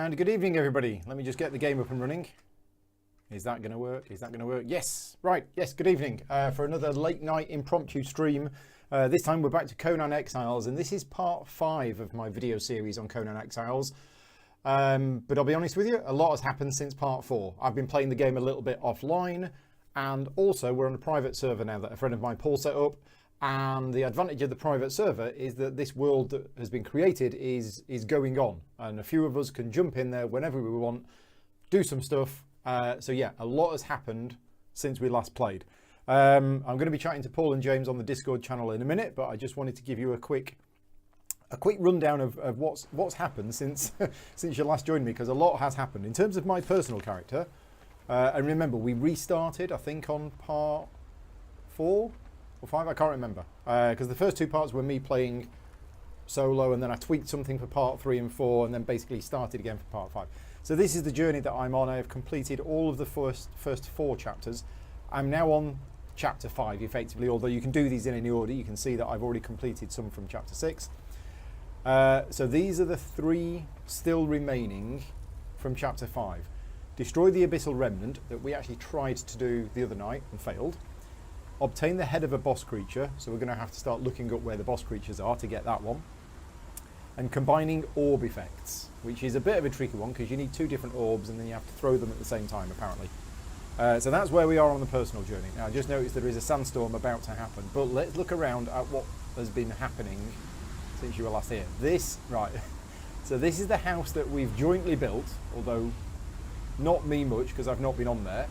And good evening, everybody. Let me just get the game up and running. Is that going to work? Is that going to work? Yes. Right. Yes. Good evening for another late night impromptu stream. This time we're back to Conan Exiles, and this is part 5 of my video series on Conan Exiles. But I'll be honest with you, a lot has happened since part 4. I've been playing the game a little bit offline, and also we're on a private server now that a friend of mine, Paul, set up. And the advantage of the private server is that this world that has been created is going on, and a few of us can jump in there whenever we want, do some stuff. So yeah, a lot has happened since we last played. I'm going to be chatting to Paul and James on the Discord channel in a minute, but I just wanted to give you a quick rundown of what's happened since since you last joined me, because a lot has happened in terms of my personal character. And remember, we restarted, I think, on part 4 or 5, I can't remember, because the first 2 parts were me playing solo, and then I tweaked something for part 3 and 4, and then basically started again for part 5. So this is the journey that I'm on. I have completed all of the first 4 chapters. I'm now on chapter 5 effectively, although you can do these in any order. You can see that I've already completed some from chapter 6. So these are the 3 still remaining from chapter 5. Destroy the Abyssal Remnant that we actually tried to do the other night and failed. Obtain the head of a boss creature, so we're going to have to start looking up where the boss creatures are to get that one. And combining orb effects, which is a bit of a tricky one because you need 2 different orbs and then you have to throw them at the same time, apparently. So that's where we are on the personal journey. Now, I just noticed there is a sandstorm about to happen, but let's look around at what has been happening since you were last here. Right, so this is the house that we've jointly built, although not me much because I've not been on there.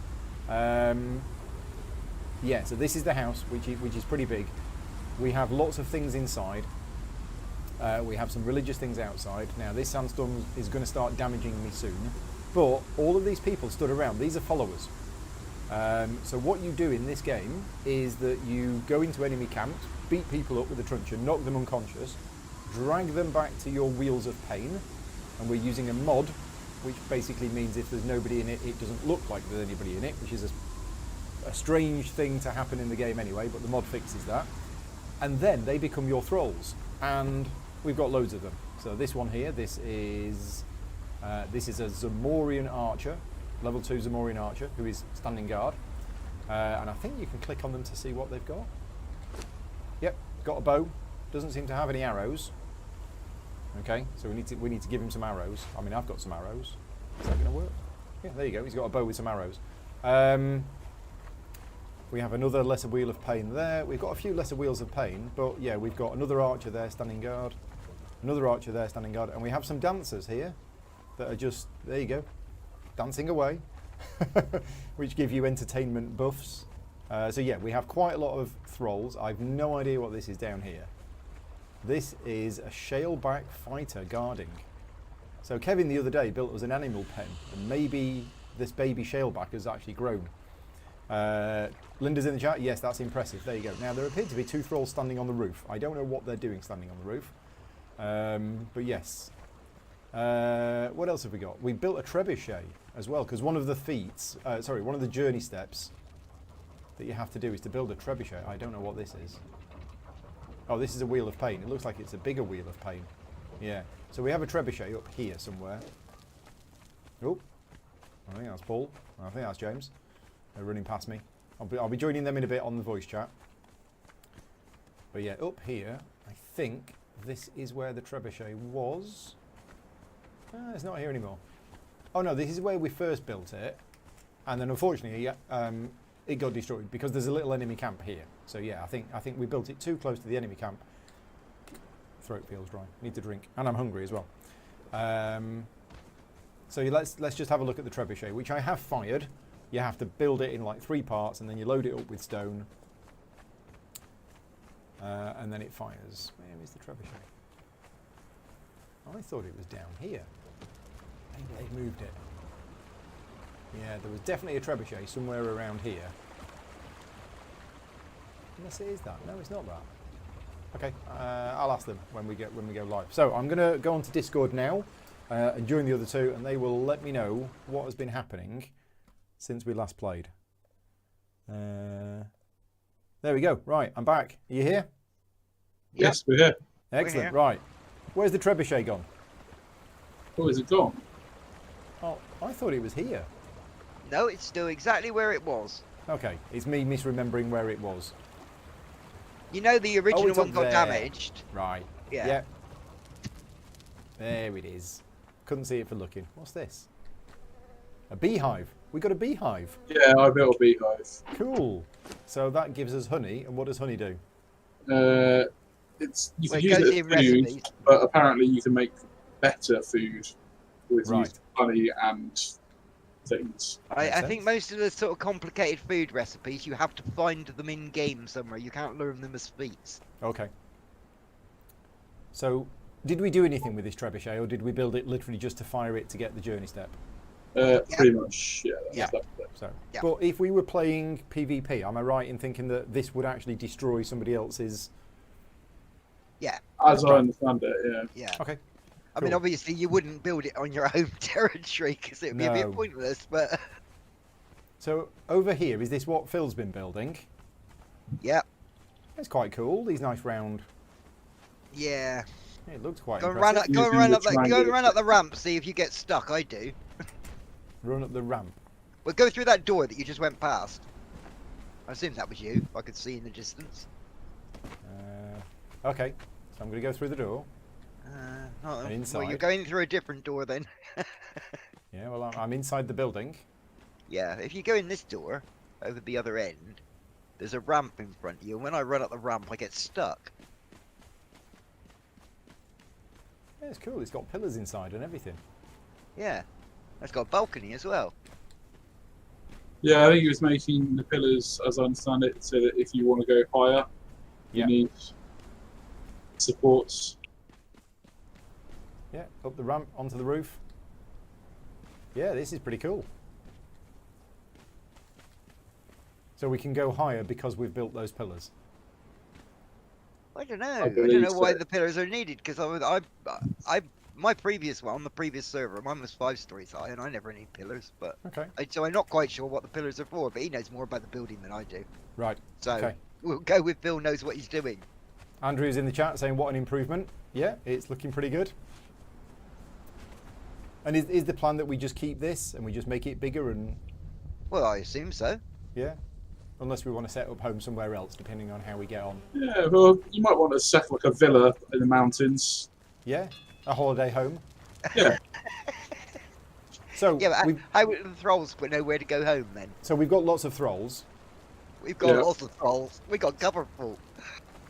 Yeah, so this is the house, which is pretty big. We have lots of things inside. We have some religious things outside. Now, this sandstorm is going to start damaging me soon. But all of these people stood around. These are followers. So what you do in this game is that you go into enemy camps, beat people up with a truncheon, knock them unconscious, drag them back to your wheels of pain. And we're using a mod, which basically means if there's nobody in it, it doesn't look like there's anybody in it, which is a strange thing to happen in the game anyway, but the mod fixes that. And then they become your thralls, and we've got loads of them. So this one here, this is a Zamorian archer, level 2 Zamorian archer, who is standing guard. And I think you can click on them to see what they've got. Yep, got a bow. Doesn't seem to have any arrows. Okay, so we need to give him some arrows. I mean, I've got some arrows. Is that going to work? Yeah, there you go. He's got a bow with some arrows. We have another lesser wheel of pain there. We've got a few lesser wheels of pain, but yeah, we've got another archer there standing guard, another archer there standing guard, and we have some dancers here that are just, there you go, dancing away, which give you entertainment buffs. So yeah, we have quite a lot of thralls. I've no idea what this is down here. This is a shaleback fighter guarding. So Kevin the other day built us an animal pen, and maybe this baby shaleback has actually grown. Linda's in the chat. Yes, that's impressive. There you go. Now, there appear to be 2 thralls standing on the roof. I don't know what they're doing standing on the roof. But yes. What else have we got? We built a trebuchet as well, because one of the feats, one of the journey steps that you have to do is to build a trebuchet. I don't know what this is. Oh, this is a wheel of pain. It looks like it's a bigger wheel of pain. Yeah. So we have a trebuchet up here somewhere. Oh, I think that's Paul. I think that's James. They're running past me. I'll be joining them in a bit on the voice chat. But yeah, up here, I think this is where the trebuchet was. It's not here anymore. Oh no, this is where we first built it. And then unfortunately, it got destroyed because there's a little enemy camp here. So yeah, I think we built it too close to the enemy camp. Throat feels dry. Need to drink. And I'm hungry as well. So let's just have a look at the trebuchet, which I have fired. You have to build it in like 3 parts, and then you load it up with stone, and then it fires. Where is the trebuchet? I thought it was down here. Maybe they've moved it. Yeah, there was definitely a trebuchet somewhere around here. Unless it is that. No, it's not that. Okay, I'll ask them when we go live. So I'm going to go onto Discord now and join the other 2, and they will let me know what has been happening since we last played. There we go. Right, I'm back. Are you here? Yes, we're here. Excellent. Right. Where's the trebuchet gone? Oh, is it gone? I thought it was here. No, it's still exactly where it was. Okay, it's me misremembering where it was. You know the original it's one up got there. damaged? Right. Yeah. Yep. There it is. Couldn't see it for looking. What's this? A beehive. We got a beehive. Yeah, I built a beehive. Cool. So that gives us honey, and what does honey do? You Well, can it use goes it in as food, recipes. but apparently you can make better food with Right. using honey and things. I Makes think sense. most of the sort of complicated food recipes, you have to find them in game somewhere. You can't learn them as feats. Okay. So, did we do anything with this trebuchet, or did we build it literally just to fire it to get the journey step? Pretty much, yeah. Yeah. That's it. So, Yeah. but if we were playing PvP, am I right in thinking that this would actually destroy somebody else's? Yeah. As I understand it, yeah. Yeah. Okay. I mean, Cool. obviously, you wouldn't build it on your home territory because it would be a No. bit pointless. But So over here, is this what Phil's been building? yeah, It's quite cool. These nice round. yeah. It looks quite Go and impressive. run Using the triangle. up the ramp. See if you get stuck. I do. Run up the ramp. Well, go through that door that you just went past. I assume that was you. I could see in the distance. Okay. So I'm going to go through the door. Well, inside. you're going through a different door then. Yeah. Well, I'm inside the building. Yeah, if you go in this door, over the other end, there's a ramp in front of you, and when I run up the ramp, I get stuck. Yeah, it's cool. It's got pillars inside and everything. Yeah. It's got a balcony as well. Yeah, I think he was making the pillars, as I understand it, so that if you want to go higher, Yeah. you need supports. Yeah. Up the ramp onto the roof. Yeah, this is pretty cool. So we can go higher because we've built those pillars. I don't know. I don't believe know why so. the pillars are needed because my previous one, on the previous server, mine was 5 stories high, and I never need pillars. But Okay. so I'm not quite sure what the pillars are for. But he knows more about the building than I do. Right. So Okay. we'll go with Bill knows what he's doing. Andrew's in the chat saying, what an improvement. Yeah, it's looking pretty good. And is the plan that we just keep this and we just make it bigger and, Well, I assume so. yeah? Unless we want to set up home somewhere else, depending on how we get on. Yeah, well, you might want to set like a villa in the mountains. Yeah? A holiday home. Yeah. So, Yeah, but we've, how would the thralls know where to go home then? so we've got lots of thralls. We've got Yeah. lots of thralls. We got cover full.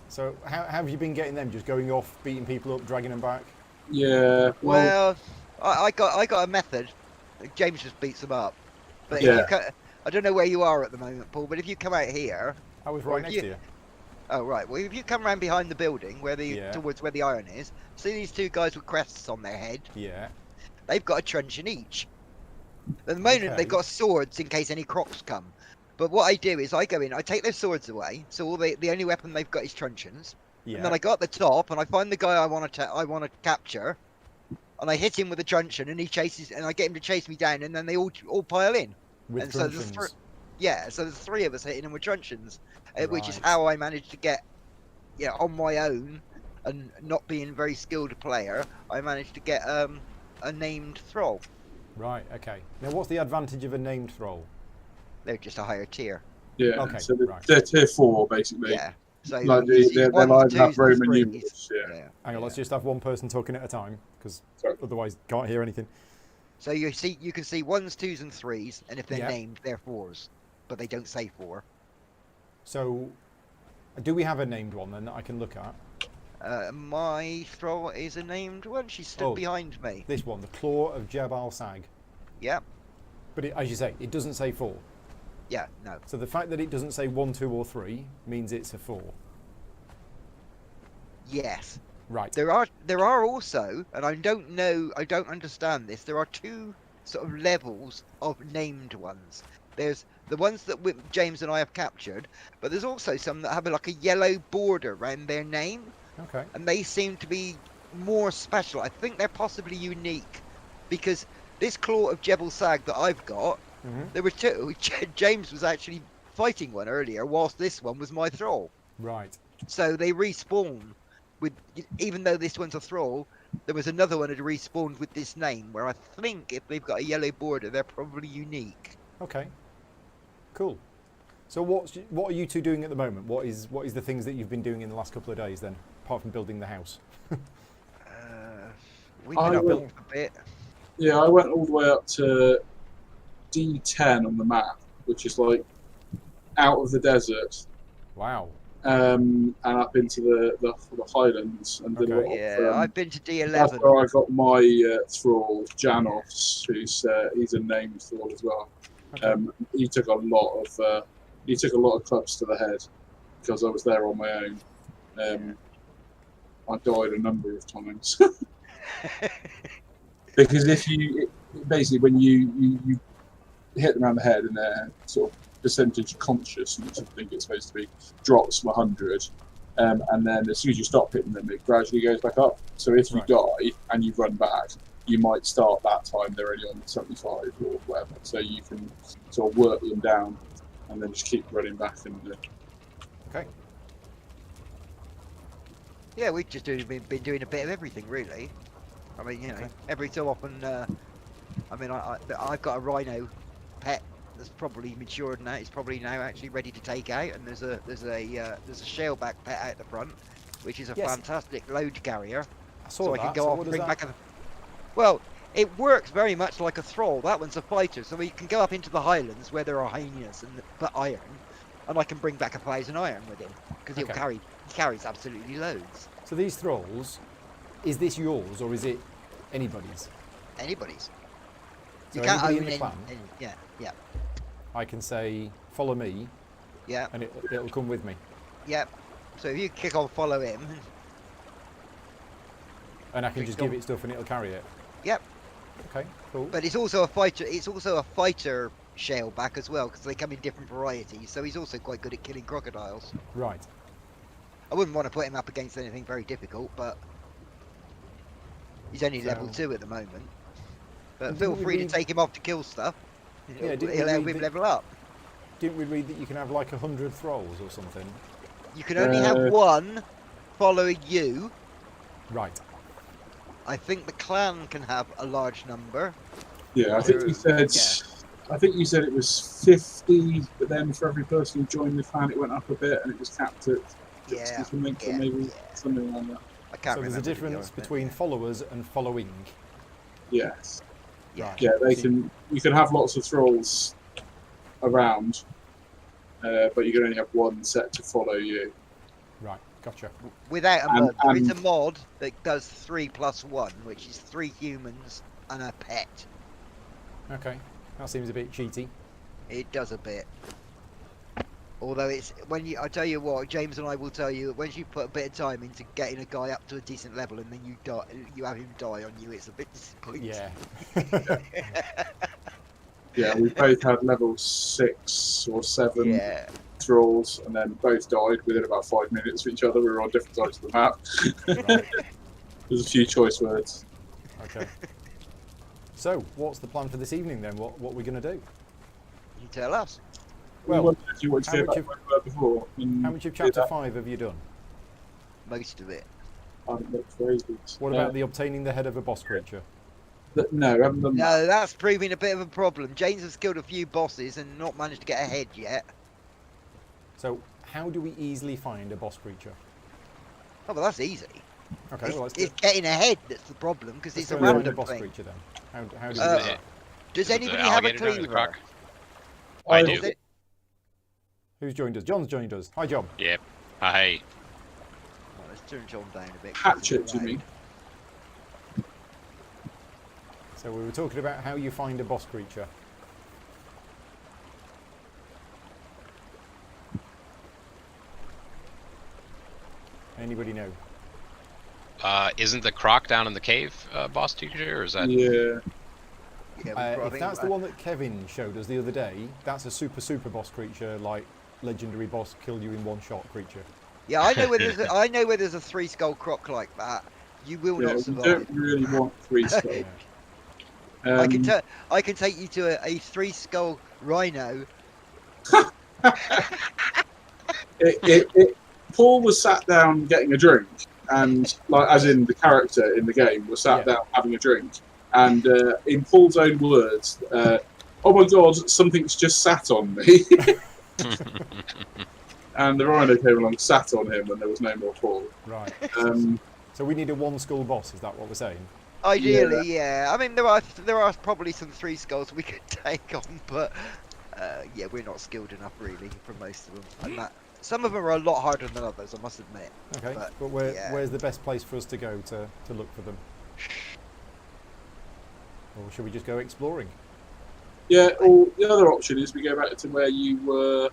So how have you been getting them? Just going off, beating people up, dragging them back? Yeah. Well, I got a method. James just beats them up. But if Yeah. you I don't know where you are at the moment, Paul. But if you come out here, I was Or right if next you- to you. oh right. Well, if you come around behind the building, Yeah. towards where the iron is, see these two guys with crests on their head. Yeah. They've got a truncheon each. At the moment, Okay. they've got swords in case any crocs come. But what I do is I go in, I take their swords away, so the only weapon they've got is truncheons. Yeah. And then I go at the top and I find the guy I want to capture, and I hit him with a truncheon, and he chases, and I get him to chase me down, and then they all pile in. With and so there's truncheons. Yeah, so there's 3 of us hitting him with truncheons, which is Right. how I managed to get, on my own, and not being a very skilled player, I managed to get a named thrall. Right, okay. Now what's the advantage of a named thrall? They're just a higher tier. Yeah. Okay, So right. they're tier 4 basically. Yeah. So Like you see they're ones, like twos, have and Roman threes. numerals. Yeah. Hang on, let's just have one person talking at a time, because Sorry. otherwise can't hear anything. So you can see 1s, 2s, and 3s, and if they're Yeah. named, they're 4s, but they don't say 4. So, do we have a named one then that I can look at? My thrall is a named one. She stood Oh. behind me. This one, the Claw of Jebel Sag. Yeah. But as you say, it doesn't say 4. Yeah. No. So the fact that it doesn't say 1, 2 or 3 means it's a 4. Yes. Right. There are also, and I don't understand this. There are 2 sort of levels of named ones. There's the ones that James and I have captured, but there's also some that have like a yellow border around their name, Okay. and they seem to be more special. I think they're possibly unique, because this Claw of Jebel Sag that I've got, Mhm. there were 2. James was actually fighting one earlier, whilst this one was my thrall. Right. So they respawn with, even though this one's a thrall, there was another one that respawned with this name, where I think if they've got a yellow border, they're probably unique. Okay. Cool. So what are you two doing at the moment? What is the things that you've been doing in the last couple of days then, apart from building the house? We've been up will- a bit. Yeah, I went all the way up to D10 on the map, which is like out of the desert, Wow. and up into the Highlands, and did a lot Yeah, of. I've been to That's D11. where I got my thrall, Janos, he's a named thrall as well. Okay. He took a lot of clubs to the head because I was there on my own. I died a number of times because basically when you hit them around the head and they're sort of percentage conscious, which I think it's supposed to be, drops from 100. And then as soon as you stop hitting them, it gradually goes back up. So if you die and you run back, you might start that time they're only on 75 or whatever. So you can sort of work them down and then just keep running back. Okay. Yeah, we've just been doing a bit of everything, really. I mean, every so often. I mean, I've got a rhino pet that's probably matured now. It's probably now actually ready to take out, and there's a shellback pet out the front, which is a fantastic load carrier. I saw So that. I can go So off what and does bring that- back a. Well, it works very much like a thrall. That one's a fighter, so you can go up into the Highlands where there are hyenas and put iron, and I can bring back 1,000 iron with him because he carries absolutely loads. So these thralls, is this yours or is it anybody's? Anybody's. So You can't anybody own in the any. clan? Yeah. I can say, follow me, Yeah. and it'll come with me. Yeah. So if you click on follow him, And I can Click just on- give it stuff and it'll carry it. Yep. Okay, cool. but it's also a fighter. It's also a fighter shellback as well because they come in different varieties. So he's also quite good at killing crocodiles. Right. I wouldn't want to put him up against anything very difficult, but he's only level 2 at the moment. But And feel didn't we free to read- take him off to kill stuff. Yeah, didn't we It'll help read him that- level up. Didn't we read that you can have like 100 thralls or something? You can only have one following you. Right. I think the clan can have a large number. Yeah, I think you said. Yeah. I think you said it was 50, but then for every person who joined the clan, it went up a bit, and it was capped at 60 Yeah, something, so yeah, maybe yeah. something like that. I can't So there's remember. a to be difference honest, but between yeah. followers and following. Yes. Yeah. Right. Yeah, you can have lots of thralls around, but you can only have one set to follow you. Right, gotcha. Without a And- mod. There is a and- mod that does 3+1, which is 3 humans and a pet. Okay, that seems a bit cheaty. It does a bit. Although I tell you what, James and I will tell you that once you put a bit of time into getting a guy up to a decent level and then you have him die on you, it's a bit disappointing. Yeah. Yeah, we both had level 6 or 7 Yeah. thralls, and then both died within about 5 minutes of each other. We were on different sides of the map. Right, There's a few choice words. okay. So, what's the plan for this evening then? What are we going to do? You tell us. We Well, wondered if you wanted to how go much back where we were before. and how much of do chapter that. 5 have you done? Most of it. I haven't looked for ages. What about the obtaining the head of a boss creature? No, I haven't done that. No, that's proving a bit of a problem. James has killed a few bosses and not managed to get ahead yet. So, how do we easily find a boss creature? Oh, well, that's easy. Okay, It's, well, let's it's getting ahead that's the problem because it's a go and find random boss thing. creature then. How do we do Uh, that? Does Is it anybody the have a alligator down in the cleaver? croc? I do. Is it- Who's joined us? John's joined us. Hi, John. Yep. Hi. Oh, let's turn John down a bit. 'cause Hatchet, it's you loud. mean? So we were talking about how you find a boss creature. Anybody know? Isn't the croc down in the cave boss teacher, or is that? Yeah. Yeah, I If think- that's the one that Kevin showed us the other day, that's a super boss creature, like legendary boss, kill you in one shot creature. Yeah, I know where there's I know where there's a 3-skull croc like that. You will Yeah, not we survive. don't really want 3 skulls. Yeah. I can take you to a 3-skull rhino. Paul was sat down getting a drink, and like as in the character in the game was sat down having a drink, and in Paul's own words, "Oh my God, something's just sat on me." And the rhino came along, sat on him when there was no more Paul. Right. So we need a one skull boss. Is that what we're saying? Ideally, yeah. I mean, there are probably some 3 skulls we could take on, but yeah, we're not skilled enough really for most of them. And some of them are a lot harder than others, I must admit. Okay. But where's the best place for us to go to look for them? Or should we just go exploring? Yeah. Or the other option is we go back to where you were.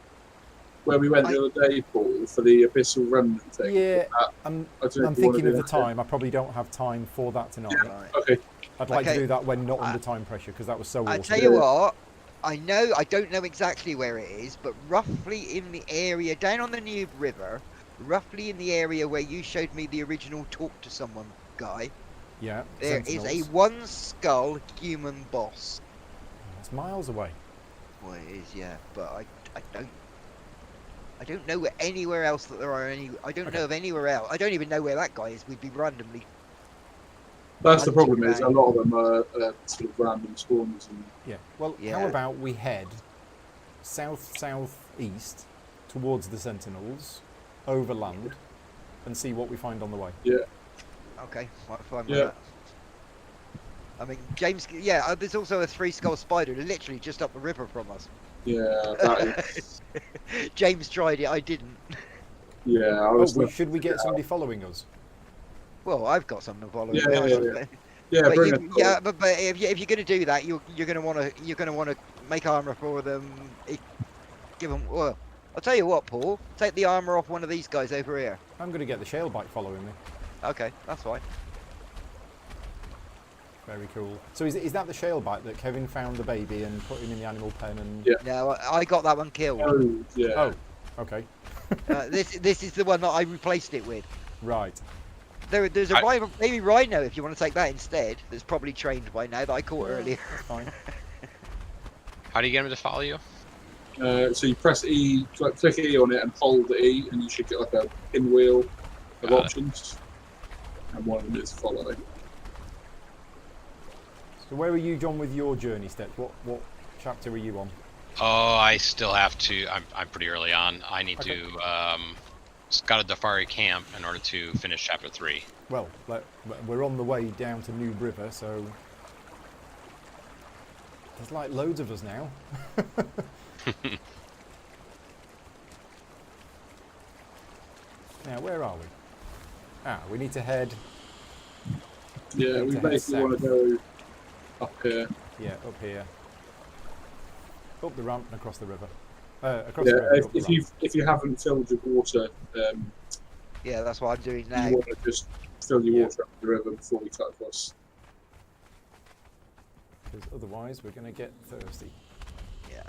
Where we went the other day, Paul, for the Abyssal Remnant thing. Yeah, I'm thinking of the time. I probably don't have time for that tonight. Yeah. Okay. I'd like to do that when not under time pressure, because that was so awesome. I tell you what, I don't know exactly where it is, but roughly in the area, down on the New River, roughly in the area where you showed me the original talk to someone guy. Yeah. There is a 1 skull human boss. It's miles away. Well, it is, yeah, but I don't know anywhere else that there are any. I don't know of anywhere else. I don't even know where that guy is. We'd be randomly. That's the problem. Is a lot of them are sort of random spawns. And... Yeah. Well, how about we head south-southeast towards the Sentinels, overland, and see what we find on the way. Yeah. Okay, fine with that. I mean, James. Yeah, there's also a 3 skull spider literally just up the river from us. Yeah, that is... James tried it, I didn't. Yeah, I was. Should we get somebody following us? Well, I've got someone following me. Yeah, but if you're going to do that, you're going to want to make armor for them. Give them. Well, I'll tell you what, Paul. Take the armor off one of these guys over here. I'm going to get the shellbite following me. Okay, that's fine. Very cool. So is that the shellbite that Kevin found the baby and put him in the animal pen and? Yeah. No, I got that one killed. Oh, yeah. Oh, okay. This is the one that I replaced it with. Right. There's a baby rhino if you want to take that instead. That's probably trained by now that I caught earlier. That's fine. How do you get him to follow you? So you press E, click E on it and hold E, and you should get like a pinwheel of options. And one of them is following. So where are you, John, with your journey steps? What chapter are you on? Oh, I still have to. I'm pretty early on. I need to scout a Dafari camp in order to finish chapter 3. Well, we're on the way down to New River, so there's like loads of us now. Now, where are we? We need to head. Yeah, we basically want to go up here. Yeah, up here. Up the ramp and across the river. The river, if you haven't filled your water, yeah, that's what I'm doing now. You want to just fill your water up the river before we cut across. Because otherwise we're going to get thirsty. Yeah.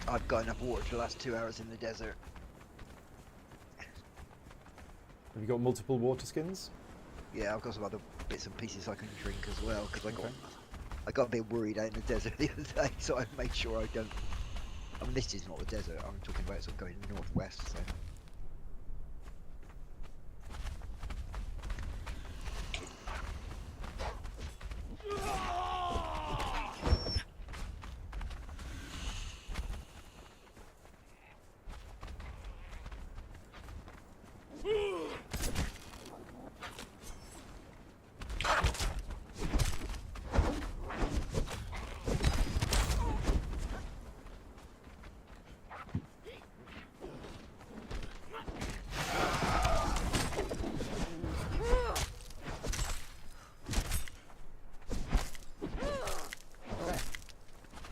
I've got enough water to last 2 hours in the desert. Have you got multiple water skins? Yeah, I've got some other bits and pieces I can drink as well, because I got a bit worried out in the desert the other day, so I made sure I don't. I mean, this is not the desert. I'm talking about sort of going northwest. So.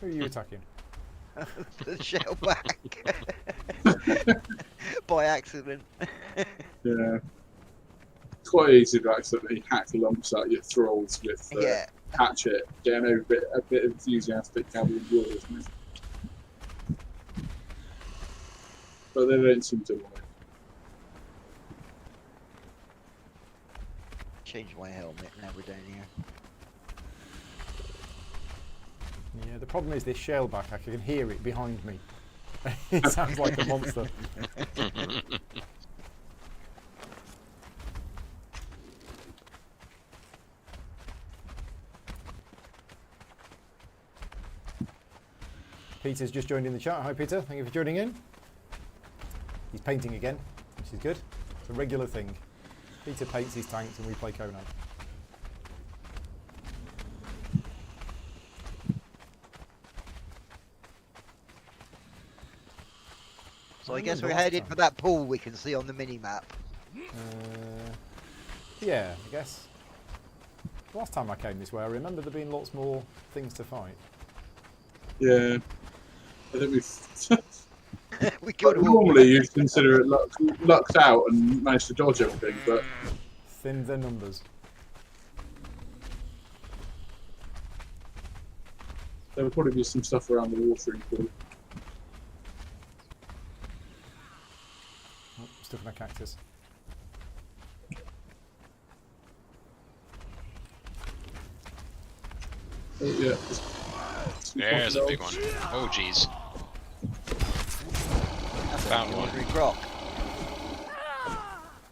Who are you attacking? The shell back. By accident. Yeah. It's quite easy to accidentally hack lumps out your thralls with hatchet. Getting a bit enthusiastic cavalry warriors, isn't it? But they don't seem to want it. Change my helmet, now we're down here. Yeah, the problem is this shellback, I can hear it behind me. It sounds like a monster. Peter's just joined in the chat. Hi Peter, thank you for joining in. He's painting again, which is good. It's a regular thing. Peter paints his tanks and we play Conan. So I guess we're headed for that pool we can see on the mini-map. Yeah, I guess. Last time I came this way, I remember there being lots more things to fight. Yeah. I think we've... We killed them all. Normally you'd consider it lucked out and managed to dodge everything, but... Thinned their numbers. There would probably be some stuff around the watering pool. Oh, stuck in a cactus. Oh, yeah. There's a big one. Oh, jeez. Found one. Rock.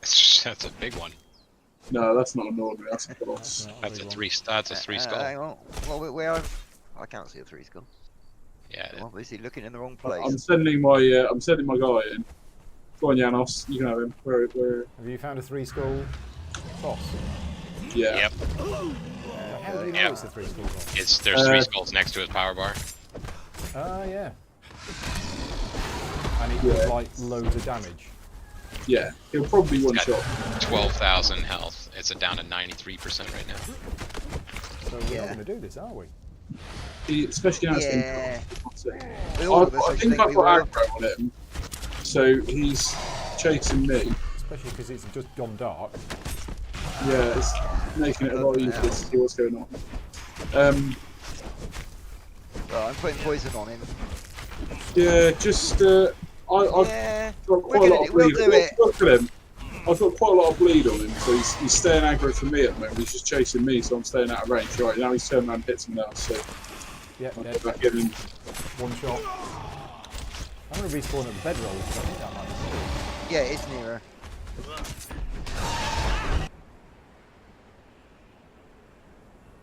That's a big one. No, that's not an ordinary, that's a boss. That's a three. That's a three skull. Hang on. Well, where I can't see a 3 skull. Yeah. I'm obviously looking in the wrong place. I'm sending my guy in. Go on, Janos, you can have him. Where? Have you found a 3 skull boss? Yeah. Yep. How do you know it's a 3 skull boss? There's 3 skulls next to his power bar. Ah, yeah. And it does like loads of damage. Yeah, he'll probably one shot. 12,000 health. It's down to 93% right now. So we're not going to do this, are we? Especially now it's Yeah. been I think I've got aggro on him, so he's chasing me. Especially because it's just gone dark. Yeah, it's making it a lot easier to see what's going on. Well, I'm putting poison on him. Yeah, just I've Yeah. got quite a lot of We'll bleed. do it. Look at him. I've got quite a lot of bleed on him, so he's staying aggro for me at the moment. He's just chasing me, so I'm staying out of range. Right now he's turned around and hit someone else, so Yeah, I'll dead. get back in. One shot. I'm going to respawn at the bedroll. I think that might be Yeah, it's nearer.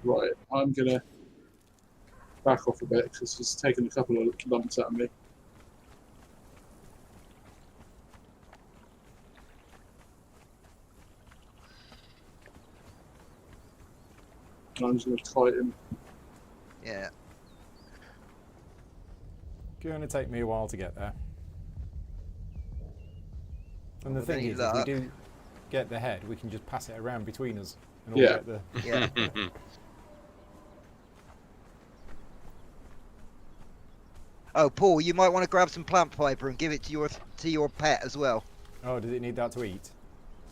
Right, I'm gonna back off a bit because he's taken a couple of lumps at me. And I'm just gonna kite him. Yeah. going to take me a while to get there. And the Well, thing any is, luck. if we do get the head, we can just pass it around between us and all Yeah. get the... Yeah. Oh, Paul, you might want to grab some plant fiber and give it to your pet as well. Oh, does it need that to eat?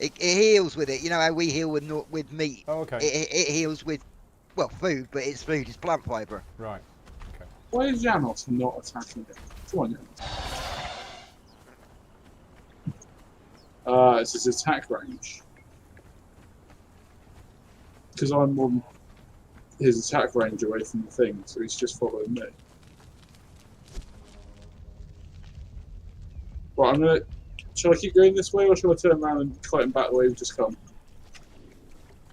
It heals with it. You know how we heal with meat. Oh, okay. It heals with, well, food, but its food is plant fiber. Right. Okay. Why is Janos not attacking him? Come on, Janos. It's his attack range. Because I'm on his attack range away from the thing, so he's just following me. Right, I'm gonna. Shall I keep going this way, or shall I turn around and kite him back the way we've just come?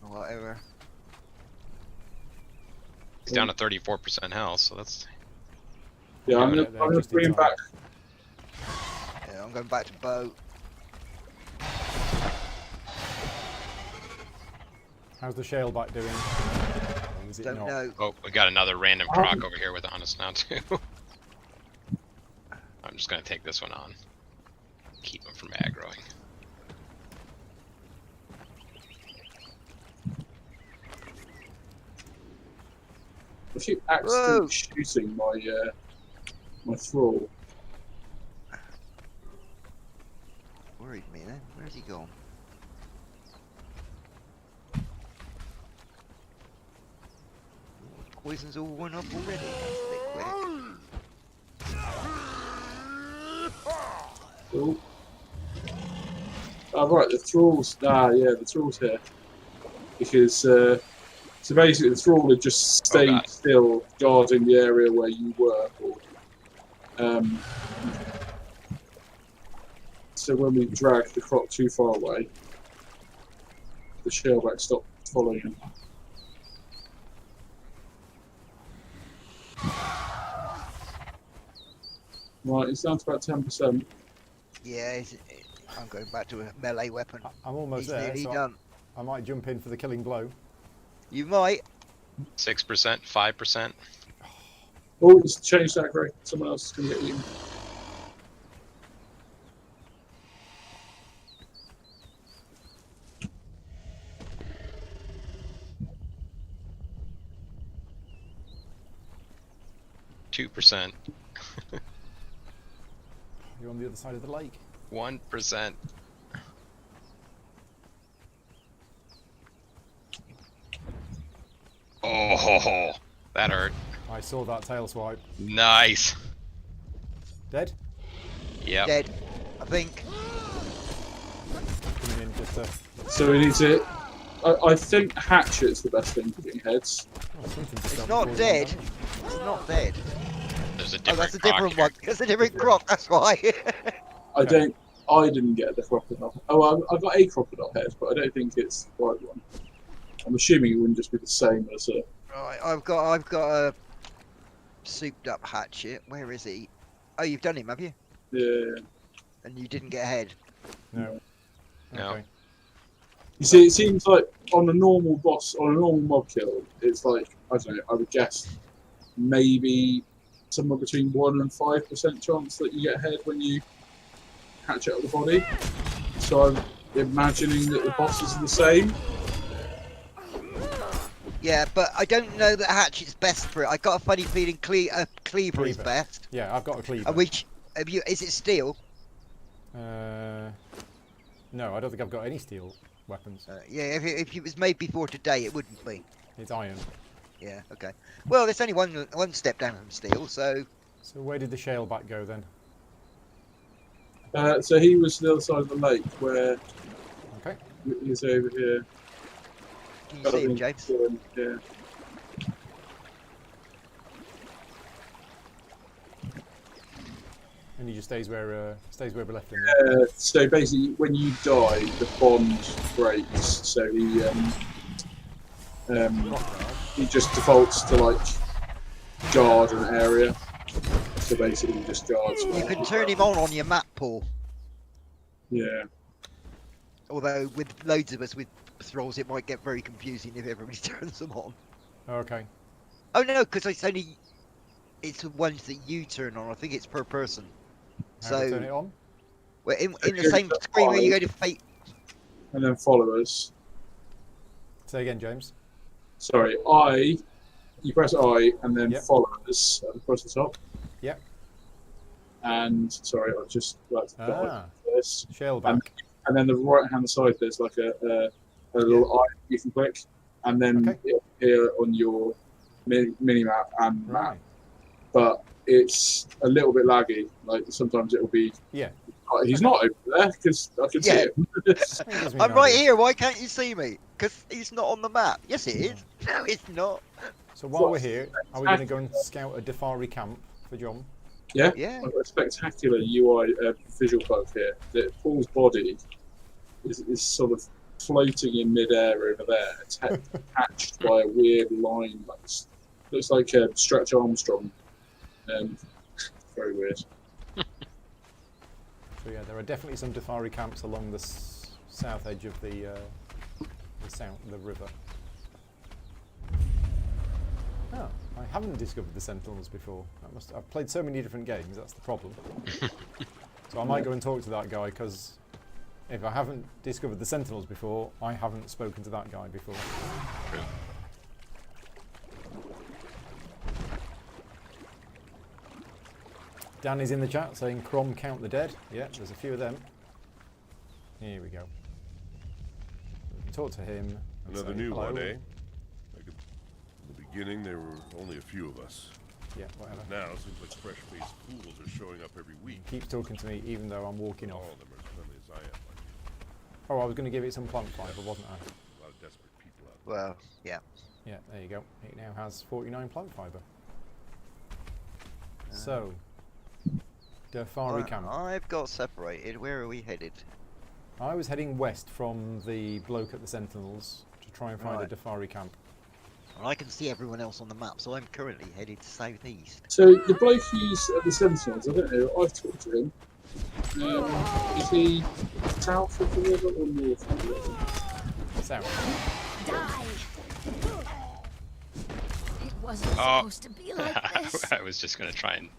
Or whatever. He's down to 34% health, so that's. Yeah, I'm Yeah, gonna just bring in him time. back. Yeah, I'm going back to boat. How's the shaleback doing? Or is it Don't not? know. Oh, we got another random croc over here with on us now too. I'm just gonna take this one on. Keep him from aggroing. I keep accidentally shooting my thrall. Worried me then. Where's he gone? Poison's all one up already. That's a bit quick. Oh. Oh, right, the thralls. Ah, yeah, the thralls here. Because, so basically the thrall had just stayed God. still, guarding the area where you were, So when we drag the croc too far away, the shellback stop following him. Right, it's down to about 10%. Yeah, I'm going back to a melee weapon. I'm almost He's there, nearly so done. I might jump in for the killing blow. You might. 6%, 5%. Oh, just change that, Greg. Someone else is going to get eaten. %. You're on the other side of the lake. 1%. Oh, that hurt. I saw that tail swipe. Nice. Dead? Yep. Dead. I think. Coming in just to... So we need to. I think hatchet's the best thing for getting heads. Oh, something to It's stop not causing dead. damage. It's not dead. There's a Oh, different that's a different croc one. It's a different croc, that's why. I didn't get the crocodile. Oh, I got a crocodile head, but I don't think it's the right one. I'm assuming it wouldn't just be the same as a. Right, I've got a souped up hatchet. Where is he? Oh, you've done him, have you? Yeah. And you didn't get ahead. No. No. Okay. You see, it seems like on a normal boss, on a normal mob kill, it's like, I don't know, I would guess maybe somewhere between 1 and 5% chance that you get ahead when you hatch out the body. So I'm imagining that the bosses are the same. Yeah, but I don't know that hatchet's best for it. I got a funny feeling cleaver is Cleaver. best. Yeah, I've got a cleaver. Which is it steel? No, I don't think I've got any steel weapons. Yeah, if it was made before today, it wouldn't be. It's iron. Yeah, okay. Well, there's only one step down from steel, so. So where did the shaleback go then? So he was to the other side of the lake where Okay. he's over here. Can you see him, James? Yeah. And he just stays where we left him. So basically, when you die, the bond breaks. So he just defaults to like guard an area. So basically, he just guards. You can turn him on your map, Paul. Yeah. Although with loads of us with thralls, it might get very confusing if everybody turns them on. Okay. Oh no, because it's the ones that you turn on. I think it's per person. How do I turn it So on? well, in the same screen where you go to fate. And then followers. Say again, James. Sorry, you press I and then Yep. followers across the top. Yep. And sorry, I've just like this. Shaleback. And then the right hand side there's like a little eye you can click, and then Okay. it'll appear on your mini map and map. Right. But it's a little bit laggy. Like sometimes it'll be. Yeah. He's not over there because I can see him. It gives me I'm an right idea. here. Why can't you see me? Because he's not on the map. Yes, it is. No, it's not. So while we're here, are we going to go and scout a Dafari camp for John? Yeah. Yeah. A spectacular UI visual bug here. That Paul's body is sort of floating in midair over there, attached by a weird line. Looks like Stretch Armstrong. Very weird. So yeah, there are definitely some Dafari camps along the south edge of the river. Oh, I haven't discovered the Sentinels before. I've played so many different games. That's the problem. So I might go and talk to that guy because if I haven't discovered the Sentinels before, I haven't spoken to that guy before. True. Dan is in the chat saying, "Crom, count the dead." Yeah, there's a few of them. Here we go. We can talk to him. And Another say, new hello. one, eh? Like in the beginning, there were only a few of us. Yeah, whatever. Now, it seems like fresh-faced fools are showing up every week. Keeps talking to me even though I'm walking All off. of them are as friendly as I am. Like Oh, I was going to give it some plant fibre, wasn't I? a lot of desperate people out there. Well, yeah. Yeah, there you go. It now has 49 plant fibre. So, Dafari camp. I've got separated. Where are we headed? I was heading west from the bloke at the Sentinels to try and find a Dafari camp. Well, I can see everyone else on the map, so I'm currently headed to southeast. So the bloke who's at the Sentinels, I don't know. I've talked to him. Is he south of the river or north of the river? South. Die. It wasn't supposed to be like this. I was just gonna try and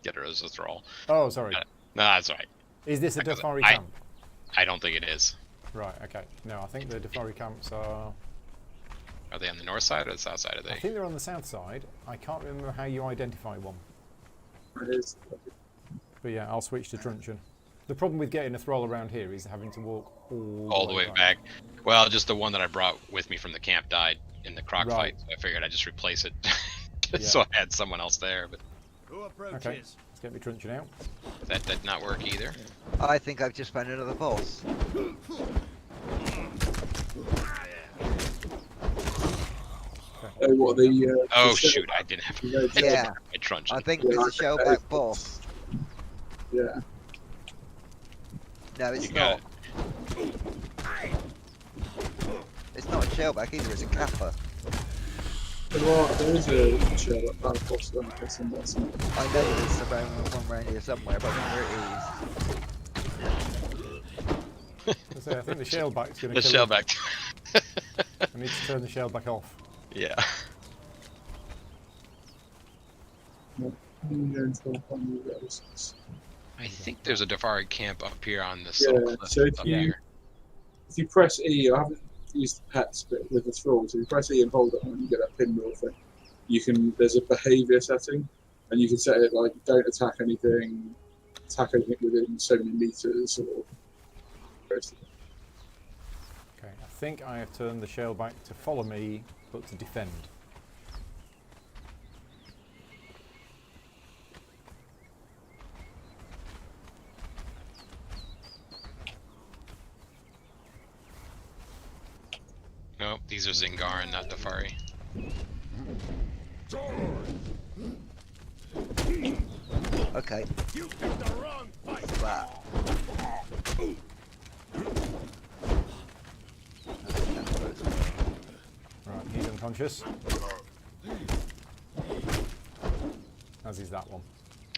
get her as a thrall. Oh, sorry. No, that's all right. Is this a Because Dafari camp? I don't think it is. Right, okay. No, I think the Dafari camps are... Are they on the north side or the south side? Are I they? think they're on the south side. I can't remember how you identify one. It is. But yeah, I'll switch to truncheon. The problem with getting a thrall around here is having to walk All the way back. Well, just the one that I brought with me from the camp died in the croc Right. fight, so I figured I'd just replace it. Yeah. So I had someone else there, but Okay, let's get me truncheon out. that did not work either. I think I've just found another boss. Oh, what the? Oh the shoot, I didn't have Yeah. my truncheon. I think Yeah, there's a shellback boss. Yeah. No, it's You got not. It's not a shellback either, it's a kappa. There is a shell at that boss. I'm guessing that's not. I know there's about one around here somewhere, but I don't know where So I think the shellback's going the to kill him. shellback. I need to turn the shellback off. Yeah. I think there's a Dafari camp up here on the Yeah, cliff so if up you- here. If you press E, I haven't used the pets, but with the thralls, if you press E and hold it and you get that pinwheel thing, you can. There's a behaviour setting, and you can set it like don't attack anything within so many meters, or. Okay, I think I have turned the shellback to follow me, but to defend. Nope, these are Zingaran, not Dafari. Okay. You picked the wrong fight. That. Right, he's unconscious. As is that one.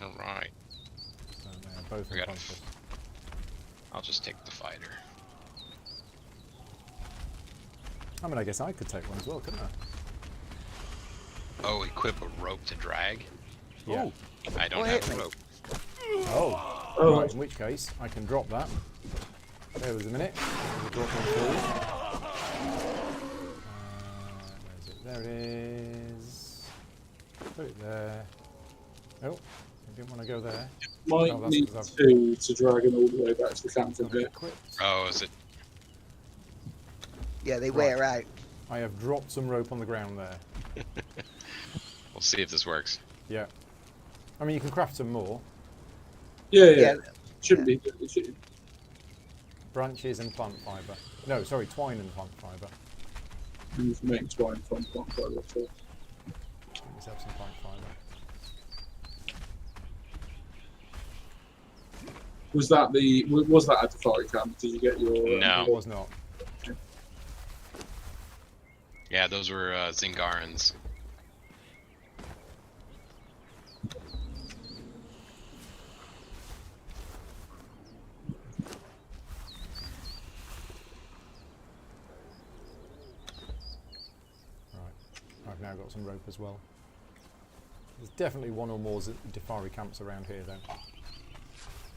Alright, So they're both We got it. unconscious. I'll just take the fighter. I mean, I guess I could take one as well, couldn't I? Oh, equip a rope to drag? Yeah. I don't Well, have hit a me. rope. Oh, Oh, right, in which case I can drop that. There was a minute. There's a drop one through. Where is it? There it is. Put it there. Oh, I didn't want to go there. might Oh, that's need 'cause two to drag him all the way back to the camp from I've here. equipped. Oh, is it? Yeah, they wear out. I have dropped some rope on the ground there. We'll see if this works. Yeah. I mean, you can craft some more. Yeah. Yeah. Shouldn't be. It should, Branches and plant fibre. No, sorry, twine and plant fibre. you can make twine from plant fibre. So. Get yourself some plant fibre. Was that at the Dafari camp? Did you get your? No. It was not. Yeah, those were Zingarans. Right. I've now got some rope as well. There's definitely one or more Dafari camps around here, then.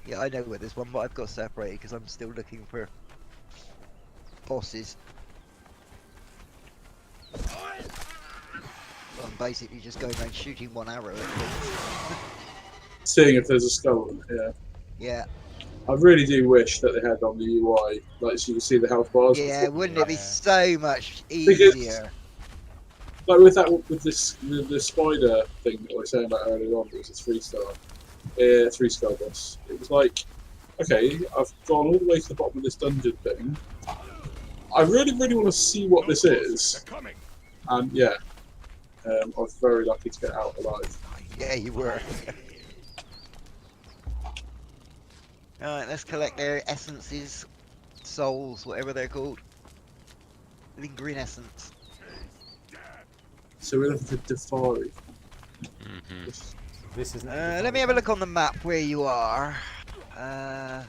Yeah, I know where there's one, but I've got separated because I'm still looking for bosses. I'm basically just going around shooting one arrow at things. Seeing if there's a skull in it, yeah. Yeah, I really do wish that they had on the UI, like so you can see the health bars. yeah, wouldn't it be Yeah. so much Because- easier? Like with the spider thing that I was saying about earlier on, it was a 3-star boss. It was like, okay, I've gone all the way to the bottom of this dungeon thing. I really, really want to see what this is. And yeah, I was very lucky to get out alive. Yeah, you were. Alright, let's collect their essences, souls, whatever they're called. Living green essence. So we're looking for Defari. This isn't. Let me have a look on the map where you are. Oh,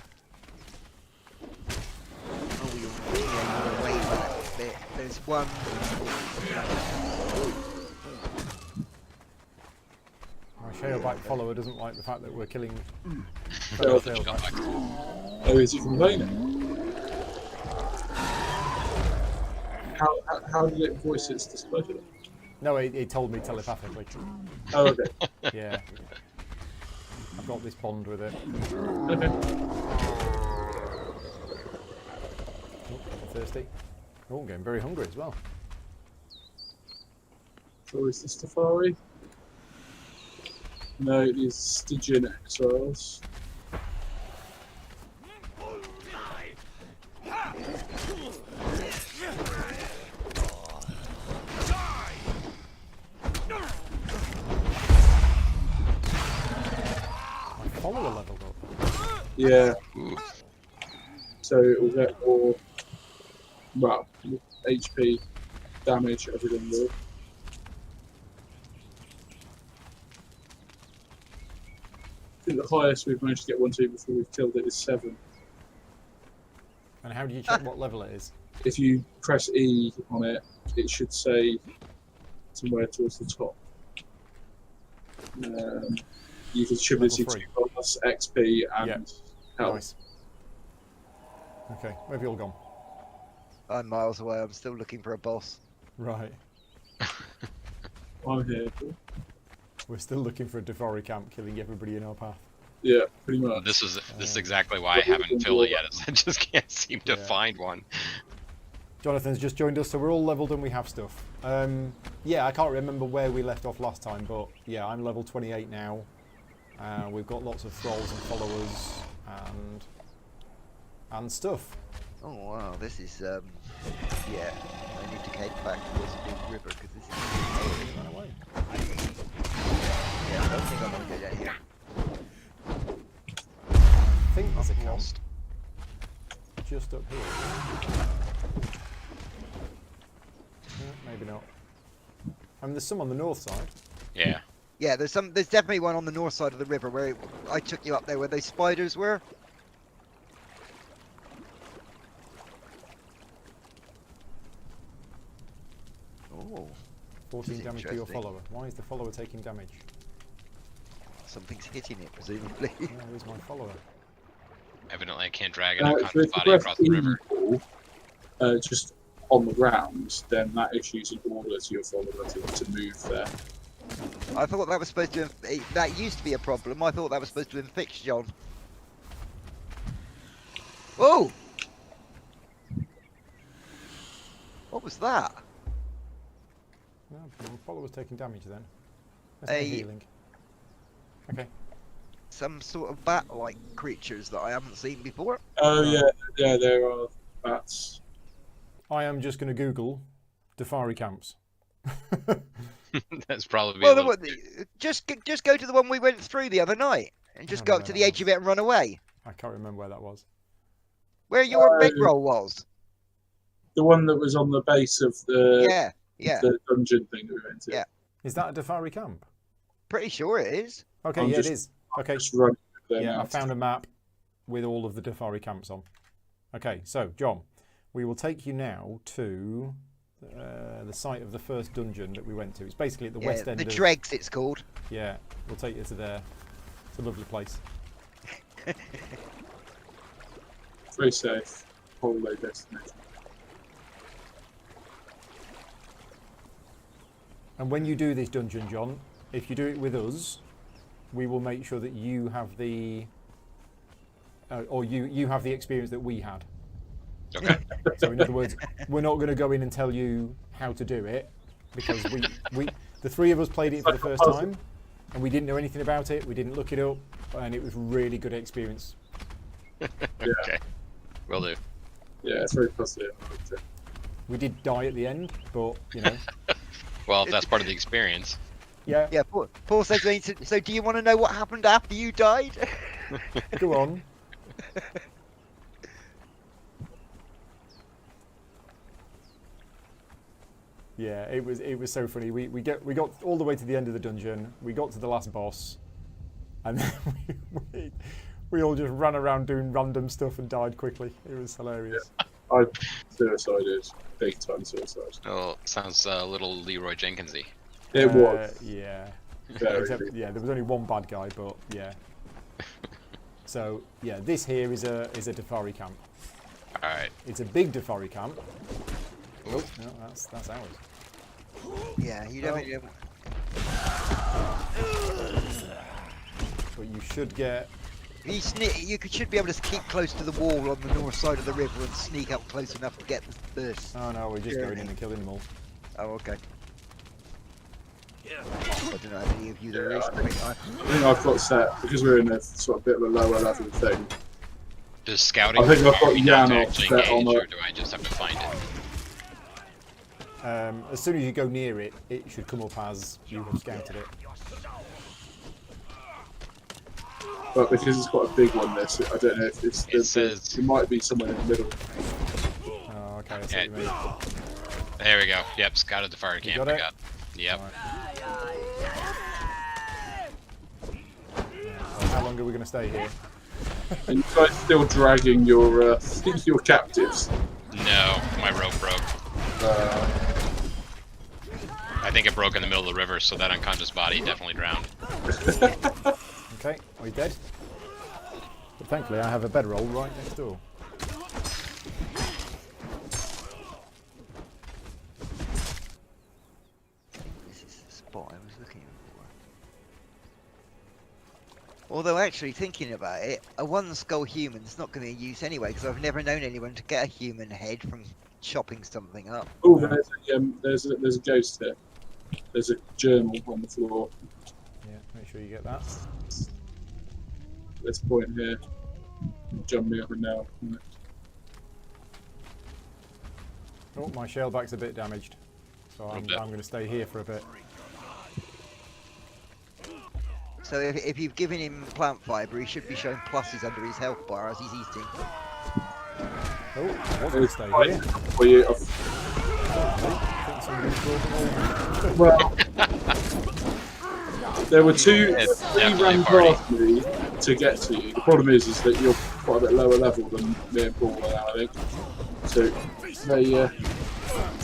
you're way back a bit. There's one. My Shaleback follower doesn't like the fact that we're killing. Oh, Shaleback. oh, is he complaining? How did it voice its displeasure? No, it told me telepathically. Oh, okay. Yeah. I've got this bond with it. Okay. Oh, I'm thirsty. Oh, I'm getting very hungry as well. So is this Defari? No, these Stygian Exiles. My follower leveled up. Yeah. So it will get more, well, HP, damage, everything more. I think the highest we've managed to get one to before we've killed it is 7. And how do you check what level it is? If you press E on it, it should say somewhere towards the top. You can attribute it to bonus, XP, and Yeah. health. Nice. Okay, where have you all gone? I'm miles away. I'm still looking for a boss. Right. I'm here. We're still looking for a Defari camp, killing everybody in our path. Yeah, pretty much. This is exactly why I haven't filled it yet. Is I just can't seem to Yeah. find one. Jonathan's just joined us, so we're all leveled and we have stuff. Yeah, I can't remember where we left off last time, but yeah, I'm level 28 now. We've got lots of thralls and followers and stuff. Oh wow, this is yeah. I need to head back towards the big river because this is. Run away. Yeah, I don't think I'm gonna go down here. I think there's a camp Lost. just up here. Maybe not. I mean, there's some on the north side. Yeah. Yeah, there's definitely one on the north side of the river where I took you up there where those spiders were. Oh, 14 This is damage to your interesting. follower. Why is the follower taking damage? something's hitting it presumably. Where's my follower? Evidently, I can't drag an unconscious So if you body press across the river. evil, just on the ground, then that issues an order to your follower to move there. I thought that was supposed to. That used to be a problem. I thought that was supposed to inflict John. Oh! What was that? No, my follower's taking damage then. That's no A- healing. Okay. Some sort of bat-like creatures that I haven't seen before. Oh yeah, there are bats. I am just going to Google Defari camps. That's probably Well, a little... just go to the one we went through the other night, and just I go don't up know to where the that edge of it and run away. I can't remember where that was. Where your Oh. bedroll was. The one that was on the base of the Yeah. dungeon thing that we went to. Yeah. Is that a Defari camp? Pretty sure it is. Okay, I'm yeah, just- it is. Okay, Just running there yeah, now. I found a map with all of the Defari camps on. Okay, so, John, we will take you now to the site of the first dungeon that we went to. It's basically at the west end the of... dregs it's called. Yeah, we'll take you to there. It's a lovely place. Very safe. Holiday destination. And when you do this dungeon, John, if you do it with us, we will make sure that you have the... or you have the experience that we had. Okay. So in other words, we're not going to go in and tell you how to do it, because the three of us played it for the first time, and we didn't know anything about it. We didn't look it up, and it was really good experience. Okay. Will do. Yeah, it's very positive. We did die at the end, but you know, Well, if that's part of the experience. yeah. Yeah, Paul says, so do you want to know what happened after you died? Go on. Yeah, it was so funny. We got all the way to the end of the dungeon. We got to the last boss, and then we all just ran around doing random stuff and died quickly. It was hilarious. Yeah. I suicided, big time suicide. Oh, sounds a little Leroy Jenkinsy. It was. Yeah. Very Except, big. yeah, there was only one bad guy, but yeah. So yeah, this here is a Dafari camp. All right. It's a big Dafari camp. Oh, no, that's ours. Yeah, you don't. But you should get. You should be able to keep close to the wall on the north side of the river and sneak up close enough to get the burst. Oh no, we're just going in and killing them all. Oh, okay. I don't know how many of you there is. I think I've got set because we're in a sort of bit of a lower level thing. Does scouting I think I've got require me not to Jan actually set on engage, the- or do I just have to find it? As soon as you go near it, it should come up as you have scouted it. But because it's quite a big one, this I don't know if it's. It says- it might be somewhere in the middle. Oh, okay, I see what you mean. There we go. Yep, scouted the fire camp. got I it? got. Yep. Alright. Well, how long are we going to stay here? And you guys still dragging your your captives. No, my rope broke. I think it broke in the middle of the river, so that unconscious body definitely drowned. Okay, are you dead? But thankfully I have a bedroll right next door. This is the spot I was looking for. Although actually thinking about it, a one skull human's not going to be used anyway because I've never known anyone to get a human head from chopping something up. Oh, there's a ghost here. There's a journal on the floor. Yeah, make sure you get that. This point here. Jumping up and down. Oh, my shellback's a bit damaged. So I'm bit. going to stay here for a bit. So if you've given him plant fibre, he should be showing pluses under his health bar as he's eating. Oh, I was going to stay here. Well, you, I think somebody's broken all. well, there were three It's definitely ran a party. past me to get to you. The problem is that you're quite a bit lower level than me and Paul are now, I think. So they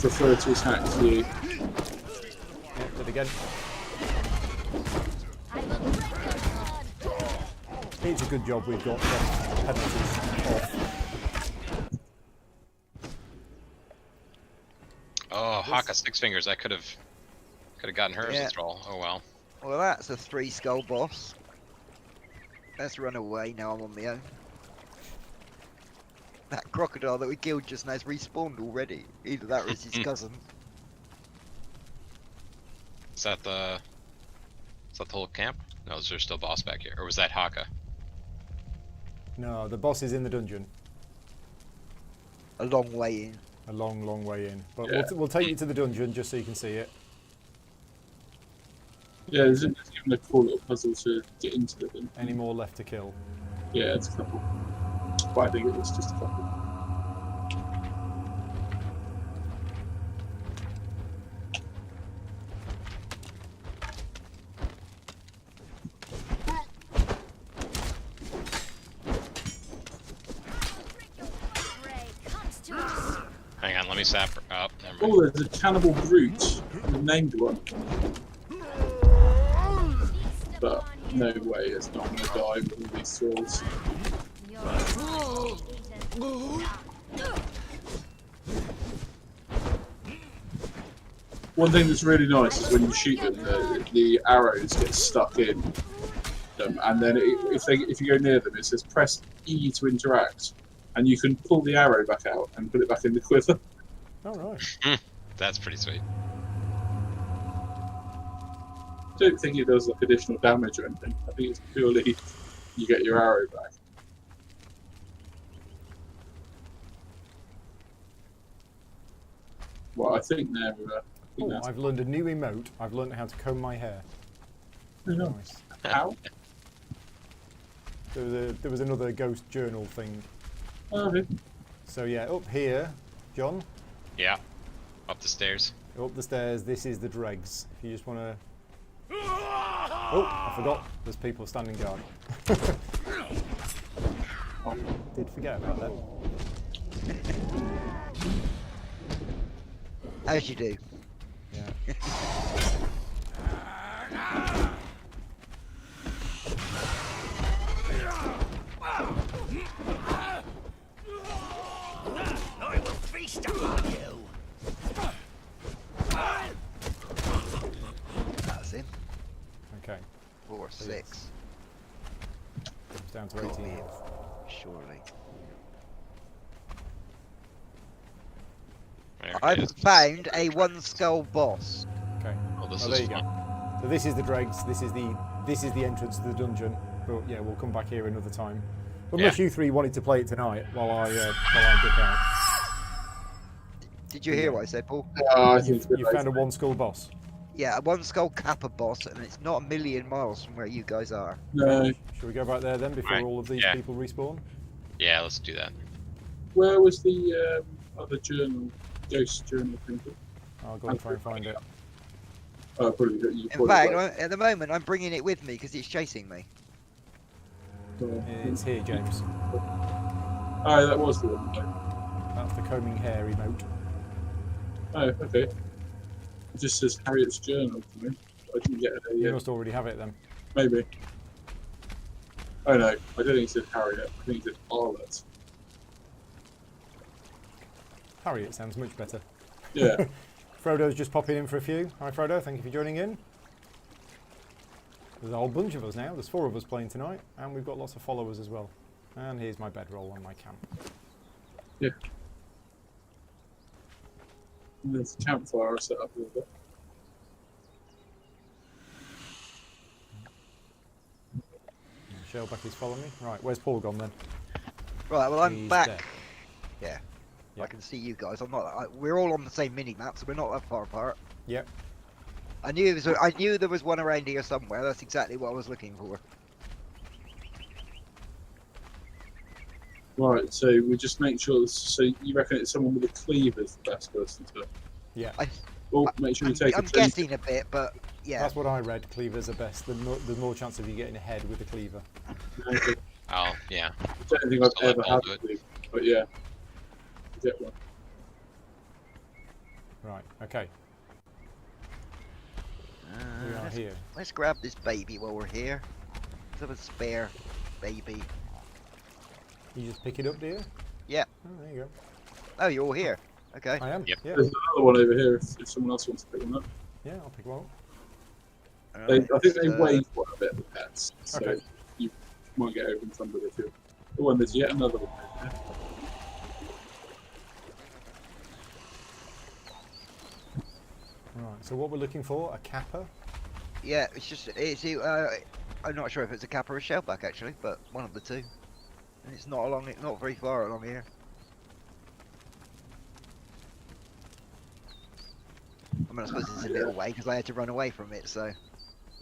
prefer to attack you. Yeah, did again. It's a good job we've got the penalties off. Oh, Haka Six Fingers. I could have gotten her as Yeah. a thrall. Oh well. Well, that's a 3 skull boss. Let's run away now. I'm on my own. That crocodile that we killed just now has respawned already. Either that or it's his cousin. Is that the whole camp? No, is there still boss back here, or was that Haka? No, the boss is in the dungeon. A long way in. A long, long way in. But Yeah. we'll take you to the dungeon just so you can see it. Yeah, there's even a cool little puzzle to get into it. Any more left to kill? Yeah, it's a couple. But I think it was just a couple. Hang on, let me sap her up. Never mind. Oh, there's a cannibal brute, the named one. But no way, it's not going to die with all these thralls. One thing that's really nice is when you shoot them, the arrows get stuck in them, and then if you go near them, it says press E to interact, and you can pull the arrow back out and put it back in the quiver. Oh, right. That's pretty sweet. I don't think it does like additional damage or anything. I think it's purely you get your arrow back. Well, I think they're. Oh, I've learned a new emote. I've learned how to comb my hair. Nice. How? There was another ghost journal thing. Okay. So yeah, up here, John. Yeah. Up the stairs. Up the stairs. This is the dregs. If you just want to. Oh, I forgot. There's people standing guard. Did forget about that. As you do. Yeah. I will feast upon you. That's him. Okay. 4, 6. It's down to Got 18. me, surely. There it I've is. found a 1 skull boss. Okay. Oh, this Oh, is there you fun. go. So this is the dregs. This is the entrance to the dungeon. But yeah, we'll come back here another time. Unless Yeah. you three wanted to play it tonight while I dip out. Did you hear what I said, Paul? I think it's a bit You late. found a 1 skull boss. Yeah, a 1 skull kappa boss, and it's not a million miles from where you guys are. No. Should we go back there then before Right, all of these yeah. people respawn? Yeah, let's do that. Where was the other journal, ghost journal thing? I'll go and try and find it. Oh, probably you. In fact, at the moment, I'm bringing it with me because it's chasing me. It's here, James. Oh, that was the one. That's the combing hair emote. Oh, okay. It just says Harriet's journal to me. I didn't get a You must already have it then. maybe. Oh no, I don't think it said Harriet. I think it said Arlette. Harriet sounds much better. Yeah. Frodo's just popping in for a few. Hi Frodo, thank you for joining in. There's a whole bunch of us now. There's 4 of us playing tonight, and we've got lots of followers as well. And here's my bedroll on my camp. Yeah. And there's a campfire set up a little bit. Shellback is following me. Right, where's Paul gone then? Right, well, I'm He's back. there. Yeah. Yep. I can see you guys. I'm not. We're all on the same mini map, so we're not that far apart. Yep. I knew there was one around here somewhere. That's exactly what I was looking for. Right, so we just make sure. So you reckon it's someone with a cleaver is the best person to? Yeah. Well, make sure you take. I'm guessing a bit, but yeah. That's what I read. Cleavers are best. There's more chance of you getting ahead with a cleaver. I Oh, yeah. don't think I've Still let ever Paul had do a it. cleaver, but yeah, get one. Right. Okay. We are here. Let's grab this baby while we're here. Let's have a spare baby. You just pick it up, do you? Yeah. Oh, there you go. Oh, you're all here. Okay. I am. Yep. Yeah. There's another one over here if someone else wants to pick one up. Yeah, I'll pick one up. I think they weigh quite a bit, the pets, so Okay. you might get overencumbered if you're. Oh, and there's yet another one over there. Right. So what we're looking for? A kappa. Yeah, I'm not sure if it's a kappa or a shellback actually, but one of the two. And it's not not very far along here. I mean, I suppose it's a little way because I had to run away from it. So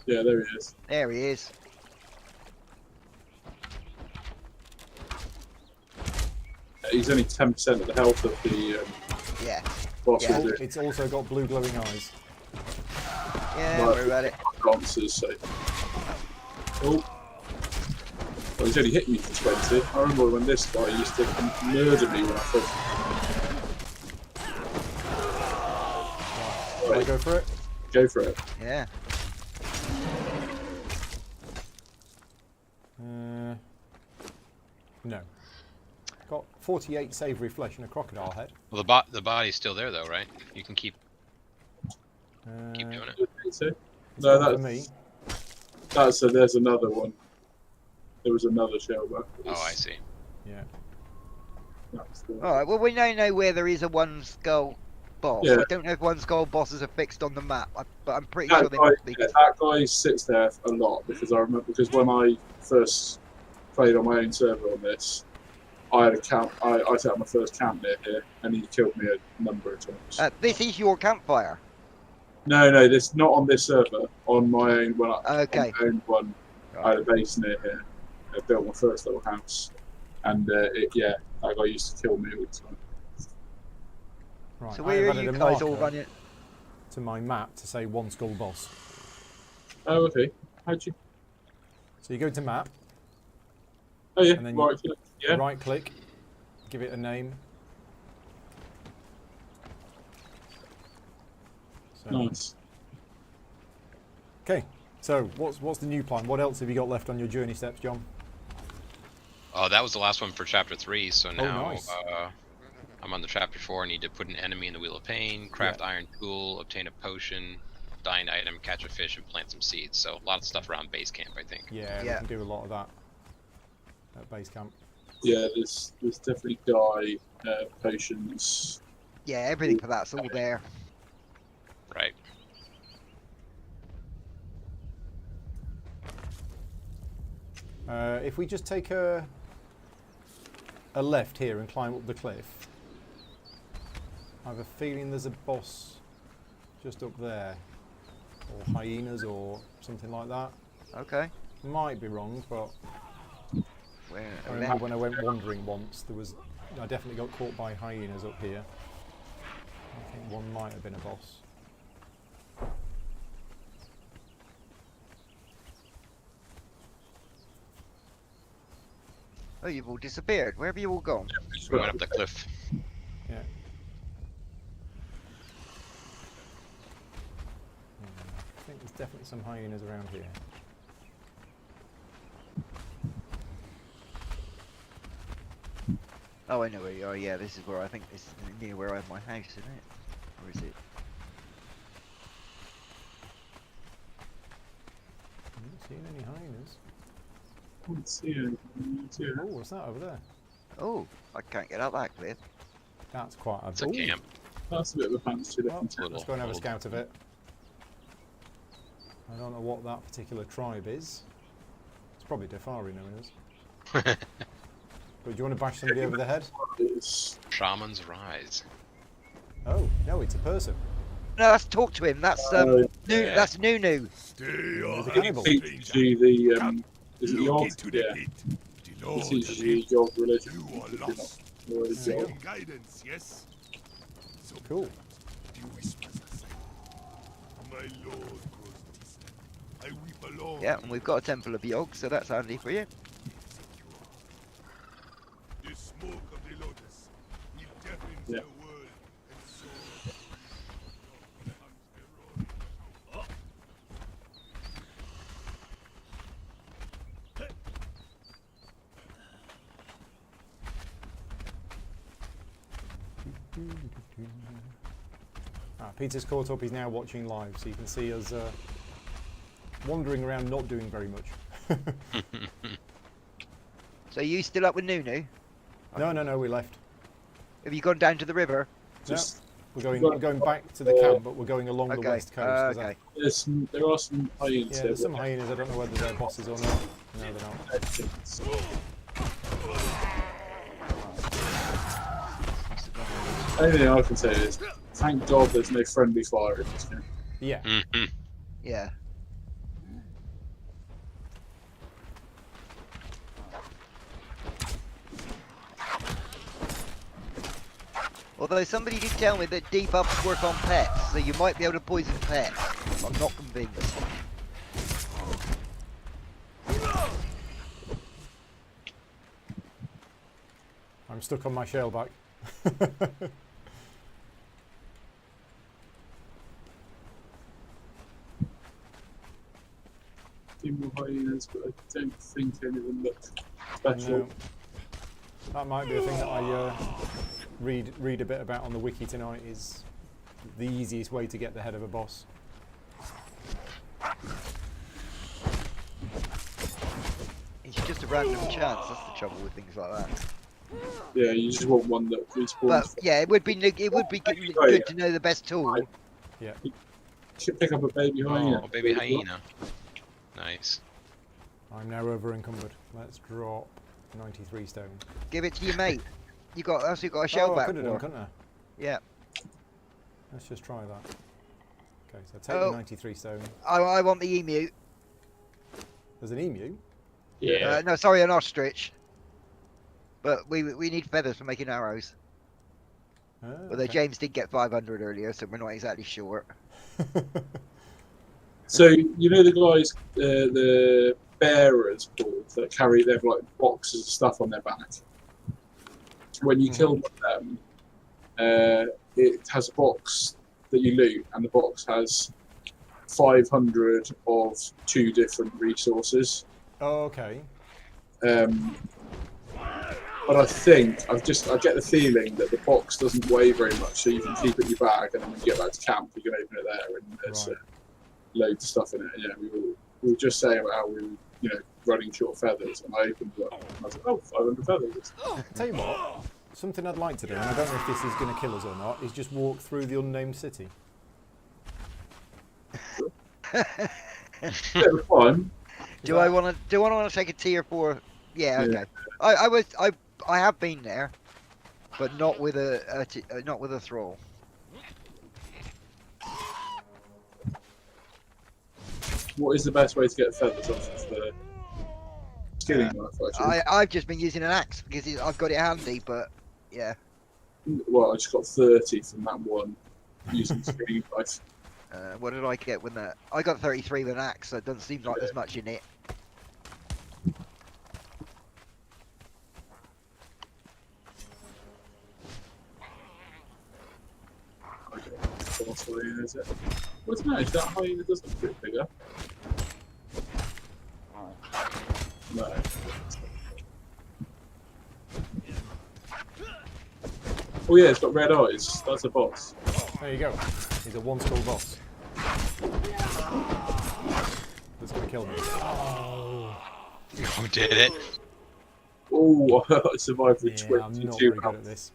Yeah, there he is. there he is. He's only 10% of the health of the Yeah. boss. Yeah. Yeah. It's also got blue glowing eyes. Yeah. Right. Don't worry about it. Answers, so. Oh. Well, he's only hit me for 20. I remember when this guy used to murder me when I first. Shall I Right, go for it? go for it. Yeah. No. Got 48 savoury flesh and a crocodile head. Well, the body's still there though, right? You can keep doing it. I think so. It's No, gone for me. there's another one. There was another shellback. Oh, I see. Yeah. That's the All right. Well, we now know where there is a 1 skull boss. Yeah. I don't know if 1 skull bosses are fixed on the map, but I'm pretty That sure they guy, must be. yeah, that guy sits there a lot because I remember when I first played on my own server on this, I had a camp. I set up my first camp near here, and he killed me a number of times. This is your campfire. No, this not on this server. On my own, Okay. on my own one, I had a base near here, built my first little house, and that guy used to kill me all the time. Right, So I where have are added you a guys all marker running? to my map to say one skull boss. Oh, okay. How'd you? So you go to map, Oh yeah, and then right. Yeah. right click, give it a name. So, Nice. okay, so what's the new plan? What else have you got left on your journey steps, John? Oh, that was the last one for chapter 3. So now nice. I'm on the chapter 4. I need to put an enemy in the wheel of pain, craft iron tool, obtain a potion, dine item, catch a fish, and plant some seeds. So a lot of stuff around base camp, I think. Yeah, we Yeah. can do a lot of that at base camp. Yeah, there's definitely dye, potions. Yeah, everything for that's all there. Right. If we just take a left here and climb up the cliff, I have a feeling there's a boss just up there, or hyenas or something like that. Okay. Might be wrong, but Where? I remember when I went wandering once, I definitely got caught by hyenas up here. I think one might have been a boss. Oh, you've all disappeared. Where have you all gone? We went up the cliff. Yeah. I think there's definitely some hyenas around here. Oh, I know where you are. Yeah, this is where I think this is near where I have my house, isn't it? Or is it? I'm not seeing any hyenas. Can't see it. Oh, what's that over there? Oh, I can't get up that cliff. That's quite a... It's a Ooh. camp. That's a bit of a fancy Well, looking let's go and have a scout of it. I don't know what that particular tribe is. It's probably Defari known as. But do you want to bash somebody over the head? It's Shaman's Rise. Oh, no, it's a person. No, let's talk to him. That's that's Nunu. Stay He's a on. cannibal. teaching the is it the Look art? into the Yeah, pit. The it Lord teaches the you pit. your religion. You are If you're lost. not already There you told. go. Some guidance, yes? So Cool. the whispers are saying, my Lord grows distant. I weep alone. Yeah, and we've got a temple of Yog, so that's handy for you. The smoke of the lotus will deafen Yeah. the world, and so Peter's caught up, he's now watching live, so you can see us wandering around not doing very much. So you still up with Nunu? No, we left. Have you gone down to the river? Just We're going back to the camp, but we're going along the Okay. west coast. 'cause Okay. there are some hyenas yeah, there. there's some hyenas, I don't know whether they're bosses or not. No, they're not. The only thing I can say is, thank God there's no friendly fire in this game. Yeah. Mhm. Yeah. Although somebody did tell me that debuffs work on pets, so you might be able to poison pets. I'm not convinced. I'm stuck on my shellback. Few more hyenas, but I don't think any of them look special. No. That might be a thing that I read a bit about on the wiki tonight, is the easiest way to get the head of a boss. It's just a random chance, that's the trouble with things like that. Yeah, you just want one that respawns. But yeah, it would be good to know the best tool. Yeah. You should pick up a baby hyena. Oh, baby hyena. Nice. I'm now over encumbered. Let's drop 93 stone. Give it to your mate. You got also got a Oh, shell I back could have done, for. couldn't I? Yeah. Let's just try that. Okay, so take Oh. the 93 stone. I want the emu. There's an emu. Yeah. No, sorry, an ostrich. But we need feathers for making arrows. Oh, Although okay. James did get 500 earlier, so we're not exactly sure. So you know the guys, the bearers, Paul, that carry they have like boxes of stuff on their back. When you kill them, it has a box that you loot, and the box has 500 of 2 different resources. Oh, okay. But I think I get the feeling that the box doesn't weigh very much, so you can keep it in your bag, and then when you get back to camp, you can open it there, and there's Right. loads of stuff in it. Yeah, we were just saying about how we were, running short feathers, and I opened it up, and I was like, oh, 500 feathers. Tell you what, something I'd like to do, and I don't know if this is going to kill us or not, is just walk through the unnamed city. Bit of fun. Do I want to take a tier 4? Yeah, Yeah. okay. I have been there, but not with a thrall. What is the best way to get feathers off of the skilling knife? Actually, I've just been using an axe because I've got it handy. But yeah, well, I just got 30 from that one using skilling knife. what did I get when that? I got 33 with an axe, so it doesn't seem like there's much in it. What's the way is it? What's nice? That hyena does look a bit bigger. No. Oh yeah, it's got red eyes. That's a boss. There you go. He's a one-skull boss. That's going to kill me. Who did it? Oh, I survived with Yeah, I'm 22 not very good health. at this.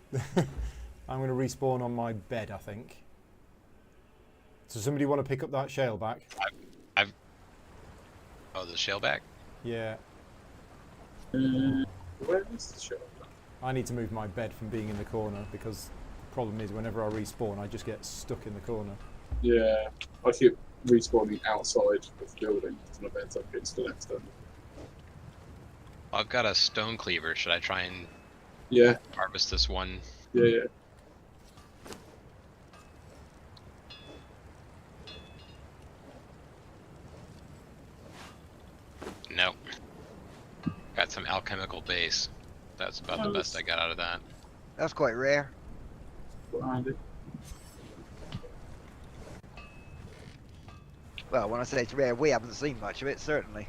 I'm going to respawn on my bed, I think. So somebody want to pick up that shale back? Oh, the shellback? Yeah. Where is the shell? I need to move my bed from being in the corner because the problem is whenever I respawn I just get stuck in the corner. Yeah, I keep respawning outside of the building and my bed's up against the next one. I've got a stone cleaver. Should I try and Yeah, harvest this one? yeah. No. Got some alchemical base. That's about the best I got out of that. That's quite rare. Behind it. Well, when I say it's rare, we haven't seen much of it, certainly.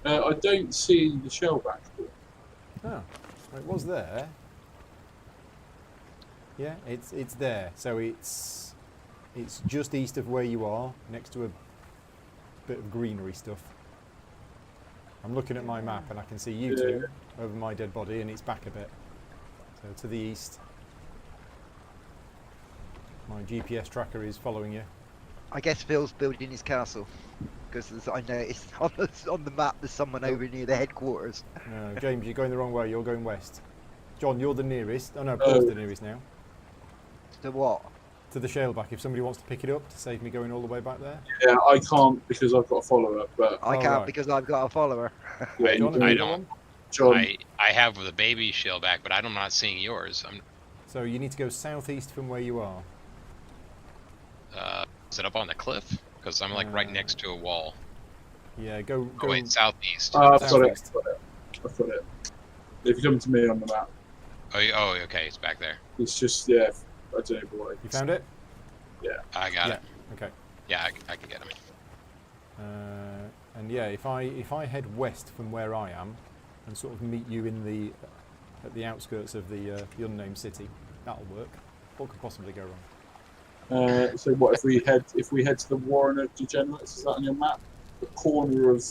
I don't see the shell back. Oh, it was there. Yeah, it's there. So it's just east of where you are, next to a bit of greenery stuff. I'm looking at my map and I can see you two over my dead body, and it's back a bit. So to the east. My GPS tracker is following you. I guess Phil's building his castle. Because I noticed on the map there's someone over near the headquarters. No, James, you're going the wrong way. You're going west. John, you're the nearest. Oh no, Paul's the nearest now. To what? To the shaleback. If somebody wants to pick it up to save me going all the way back there. Yeah, I can't because I've got a follower, but I Oh, can't right. because I've got a follower. yeah, John, have I you got don't. one? John, I have the baby shellback, but I'm not seeing yours. So you need to go southeast from where you are. Is it up on the cliff? Because I'm like right next to a wall. Yeah, go. Oh wait, southeast. I've got it. southeast. I've got it. If you come to me on the map, Oh, okay, it's back there. it's just I don't know why. You found it? I got Yeah. it. Okay. Yeah, I can get him. And yeah, if I head west from where I am, and sort of meet you in at the outskirts of the unnamed city, that'll work. What could possibly go wrong? So what if we head to the Warren of Degenerates? Is that on your map? The corner of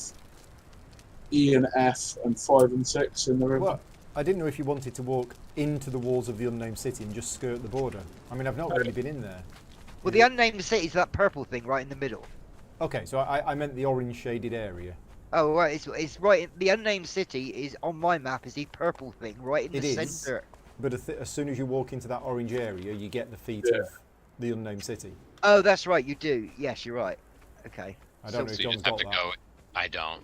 E and F and 5 and 6 in the river. Well, I didn't know if you wanted to walk into the walls of the unnamed city and just skirt the border. I mean, I've not really been in there. Well, the unnamed city is that purple thing right in the middle. Okay, so I meant the orange shaded area. Oh, right. It's right. The unnamed city is on my map. Is the purple thing right in It the is. center? But as soon as you walk into that orange area, you get the feet of the unnamed city. Oh, that's right. You do. Yes, you're right. Okay. I don't know So if you John's just have got to that. go. I don't.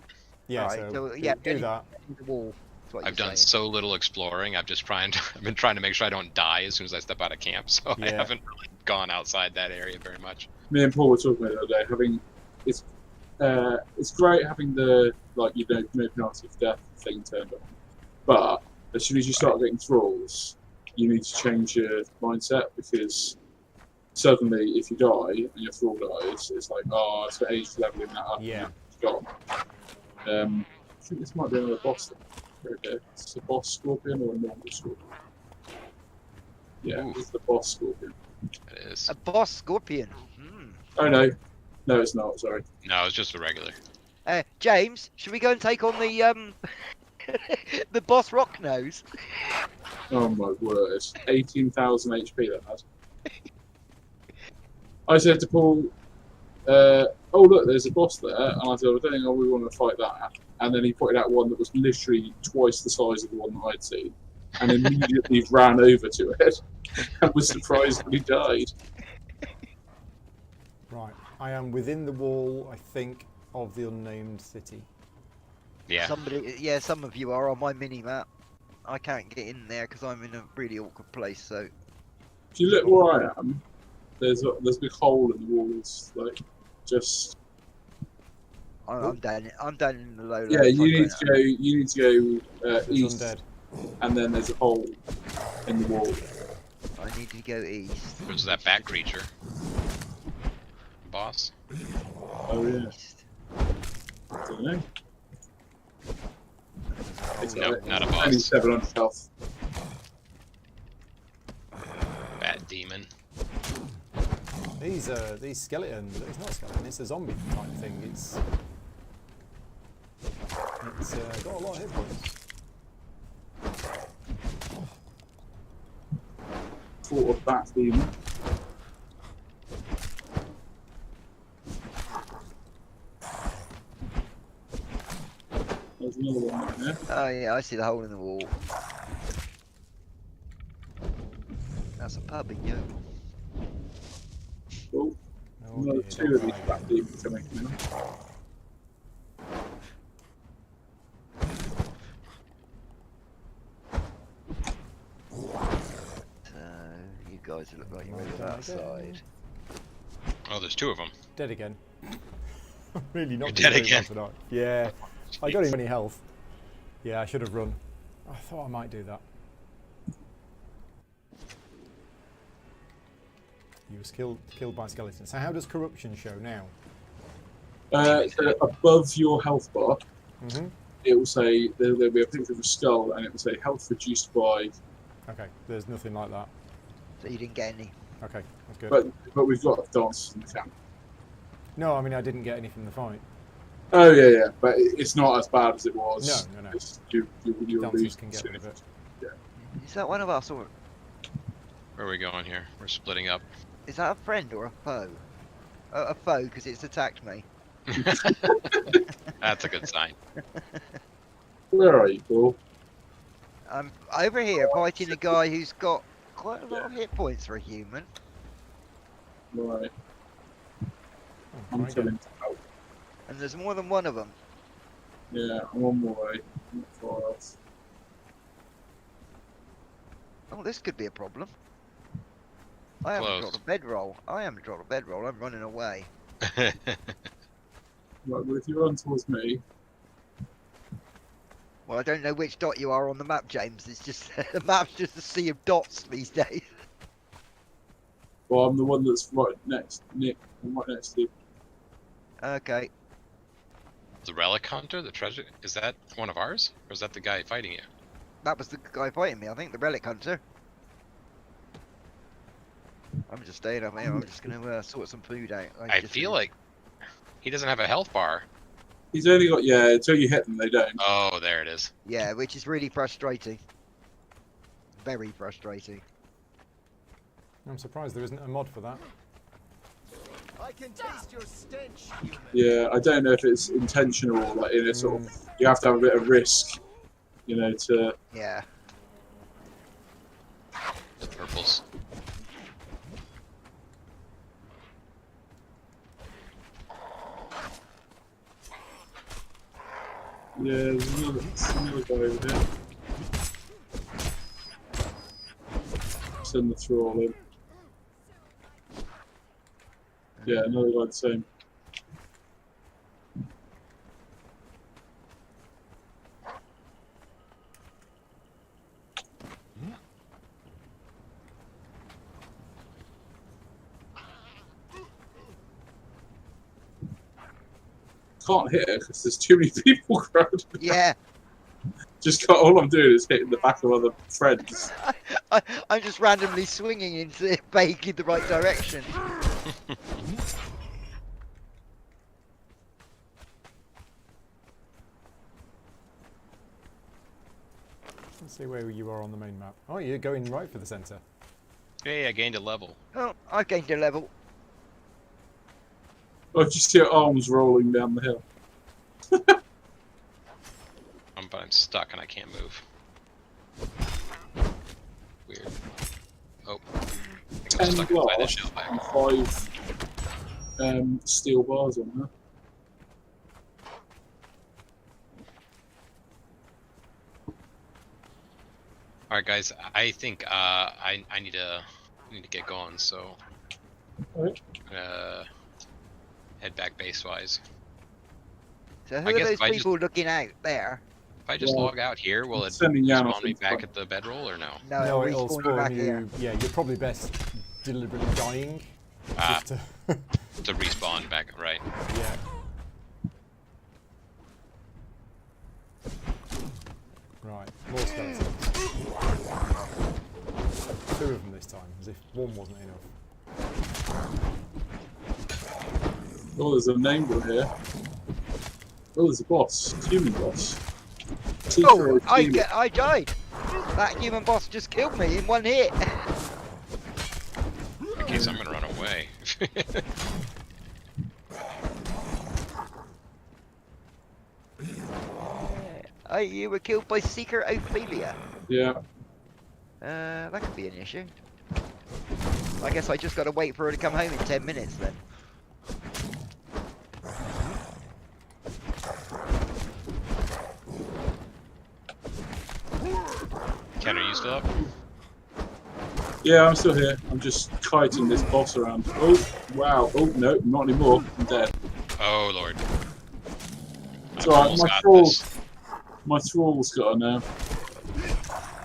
Yeah, Right, so, so, yeah, do that. The wall. That's what I've you're done saying. so little exploring. I've been trying to make sure I don't die as soon as I step out of camp. So I Yeah. haven't really gone outside that area very much. Me and Paul were talking about it the other day. It's great having the no penalty of death thing turned on, but as soon as you start getting thralls, you need to change your mindset, because suddenly if you die and your thrall dies, it's like, oh, I spent ages leveling that up. Yeah. And it's gone. I think this might be another boss thing. Okay, it's a boss scorpion or a normal scorpion. Yeah, Ooh. it's the boss scorpion. It is. A boss scorpion. Hmm. Oh no, it's not. Sorry. No, it's just a regular. James, should we go and take on the the boss rock nose? Oh my word! 18,000 HP that has. I said to Paul, "Oh look, there's a boss there," and I said, "I don't think we want to fight that." And then he pointed out one that was literally twice the size of the one that I'd seen, and immediately ran over to it, and was surprised when he died. Right. I am within the wall, I think, of the unnamed city. Yeah. Some of you are on my mini map. I can't get in there because I'm in a really awkward place. So If you look where I am, there's a big hole in the walls, like just. I'm down. I'm down in the low. Yeah, you need to go. You need to go There's east, undead. and then there's a hole in the wall. I need to go east. There's that bat creature. Boss. Oh yeah. East. I don't know. Nope, not a Only boss. 700 health. Bat demon. These skeletons, it's not a skeleton, it's a zombie type thing. It's got a lot of hit points. Fought a bat demon. There's another one right there. Oh yeah, I see the hole in the wall. That's a pub in you. Cool. Oh, Another dear, two of these don't bat demons coming in. So you guys look like you're over outside. Oh, there's two of them. Dead again. Really not You're dead doing very again. well tonight. Yeah, I got him any health. Yeah, I should have run. I thought I might do that. You was killed by skeletons. So how does corruption show now? So above your health bar, Mm-hmm. it will say there'll be a picture of a skull, and it will say health reduced by. Okay, there's nothing like that. So you didn't get any. Okay, that's good. But we've got dancers in the camp. No, I mean I didn't get any from the fight. Oh yeah, but it's not as bad as it was. No. It's, you're Dancers losing can get rid of it. Is that one of us, or Where are we going here? We're splitting up. is that a friend or a foe? A foe, because it's attacked me. That's a good sign. Where are you, Paul? I'm over here fighting a guy who's got quite a lot of hit points for a human. Right, Oh, I'm try telling again. you out. And there's more than one of them. Yeah, I'm on my way. I'm not far off. Oh, this could be a problem. I haven't Close. dropped a bedroll. I'm running away. Right, well, if you run towards me, Well, I don't know which dot you are on the map, James. It's just the map's just a sea of dots these days. well, I'm the one that's right next, Nick. I'm right next to you. Okay. The relic hunter, the treasure, is that one of ours? Or is that the guy fighting you? That was the guy fighting me, I think, the relic hunter. I'm just staying up here. I'm just gonna sort some food out. I feel like he doesn't have a health bar. He's only got, yeah, until you hit them, they don't. Oh, there it is. Yeah, which is really frustrating. Very frustrating. I'm surprised there isn't a mod for that. I can taste your stench, human. Yeah, I don't know if it's intentional, like in a sort of, you have to have a bit of risk, you know, to. Yeah. The purples. Yeah, there's another guy over there. Send the thrall in. Yeah, another guy the same. Can't hit her because there's too many people crowded. Yeah, All I'm doing is hitting the back of other friends. I'm just randomly swinging into vaguely the right direction. Let's see where you are on the main map. Oh, you're going right for the centre. Hey, I gained a level. Oh, I gained a level. Oh, just see her arms rolling down the hill. But I'm stuck and I can't move. Weird. Oh. I think I'm 10 stuck inside the glass shell back. and 5 steel bars on her. Alright guys, I think I need to get going, so Right. head back base wise. So who I are guess those if I people looking out there? If I just Yeah. log out here, will it Sending Jan off spawn me into back front. at the bedroll or no? No, No, it'll it'll respawn you back spawn here. you. Yeah, you're probably best deliberately dying. Ah, Just to, to respawn back, right. yeah. Right, more skeletons. 2 of them this time, as if 1 wasn't enough. Oh, there's a named one here. Oh, there's a boss. Human boss. Oh, I died. That human boss just killed me in one hit. In case I'm gonna run away. You were killed by Seeker Ophelia. Yeah. That could be an issue. I guess I just gotta wait for her to come home in 10 minutes then. Ken, are you still up? Yeah, I'm still here. I'm just kiting this boss around. Oh, wow. Oh, no, not anymore. I'm dead. Oh lord. It's alright, Almost my got thrall's, this. my thrall's got her now.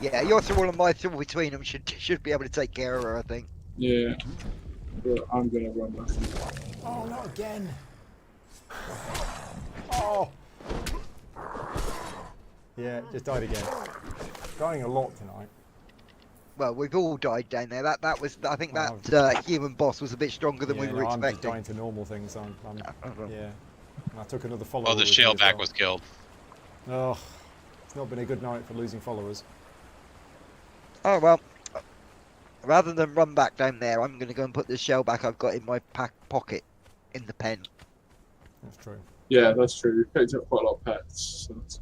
Yeah, your thrall and my thrall between them should be able to take care of her, I think. Yeah. But I'm gonna run back. Oh, not again! Oh! Yeah, just died again. Dying a lot tonight. Well, we've all died down there. That was, I think Well, that human boss was a bit stronger than Yeah, we were no, I'm just expecting. dying to normal things. I'm well. yeah. And I took another follower. Oh, the with me shell as back well. was killed. Oh, it's not been a good night for losing followers. Oh well. Rather than run back down there, I'm going to go and put the shell back I've got in my pocket in the pen. That's true. Yeah, that's true. We picked up quite a lot of pets. So that's...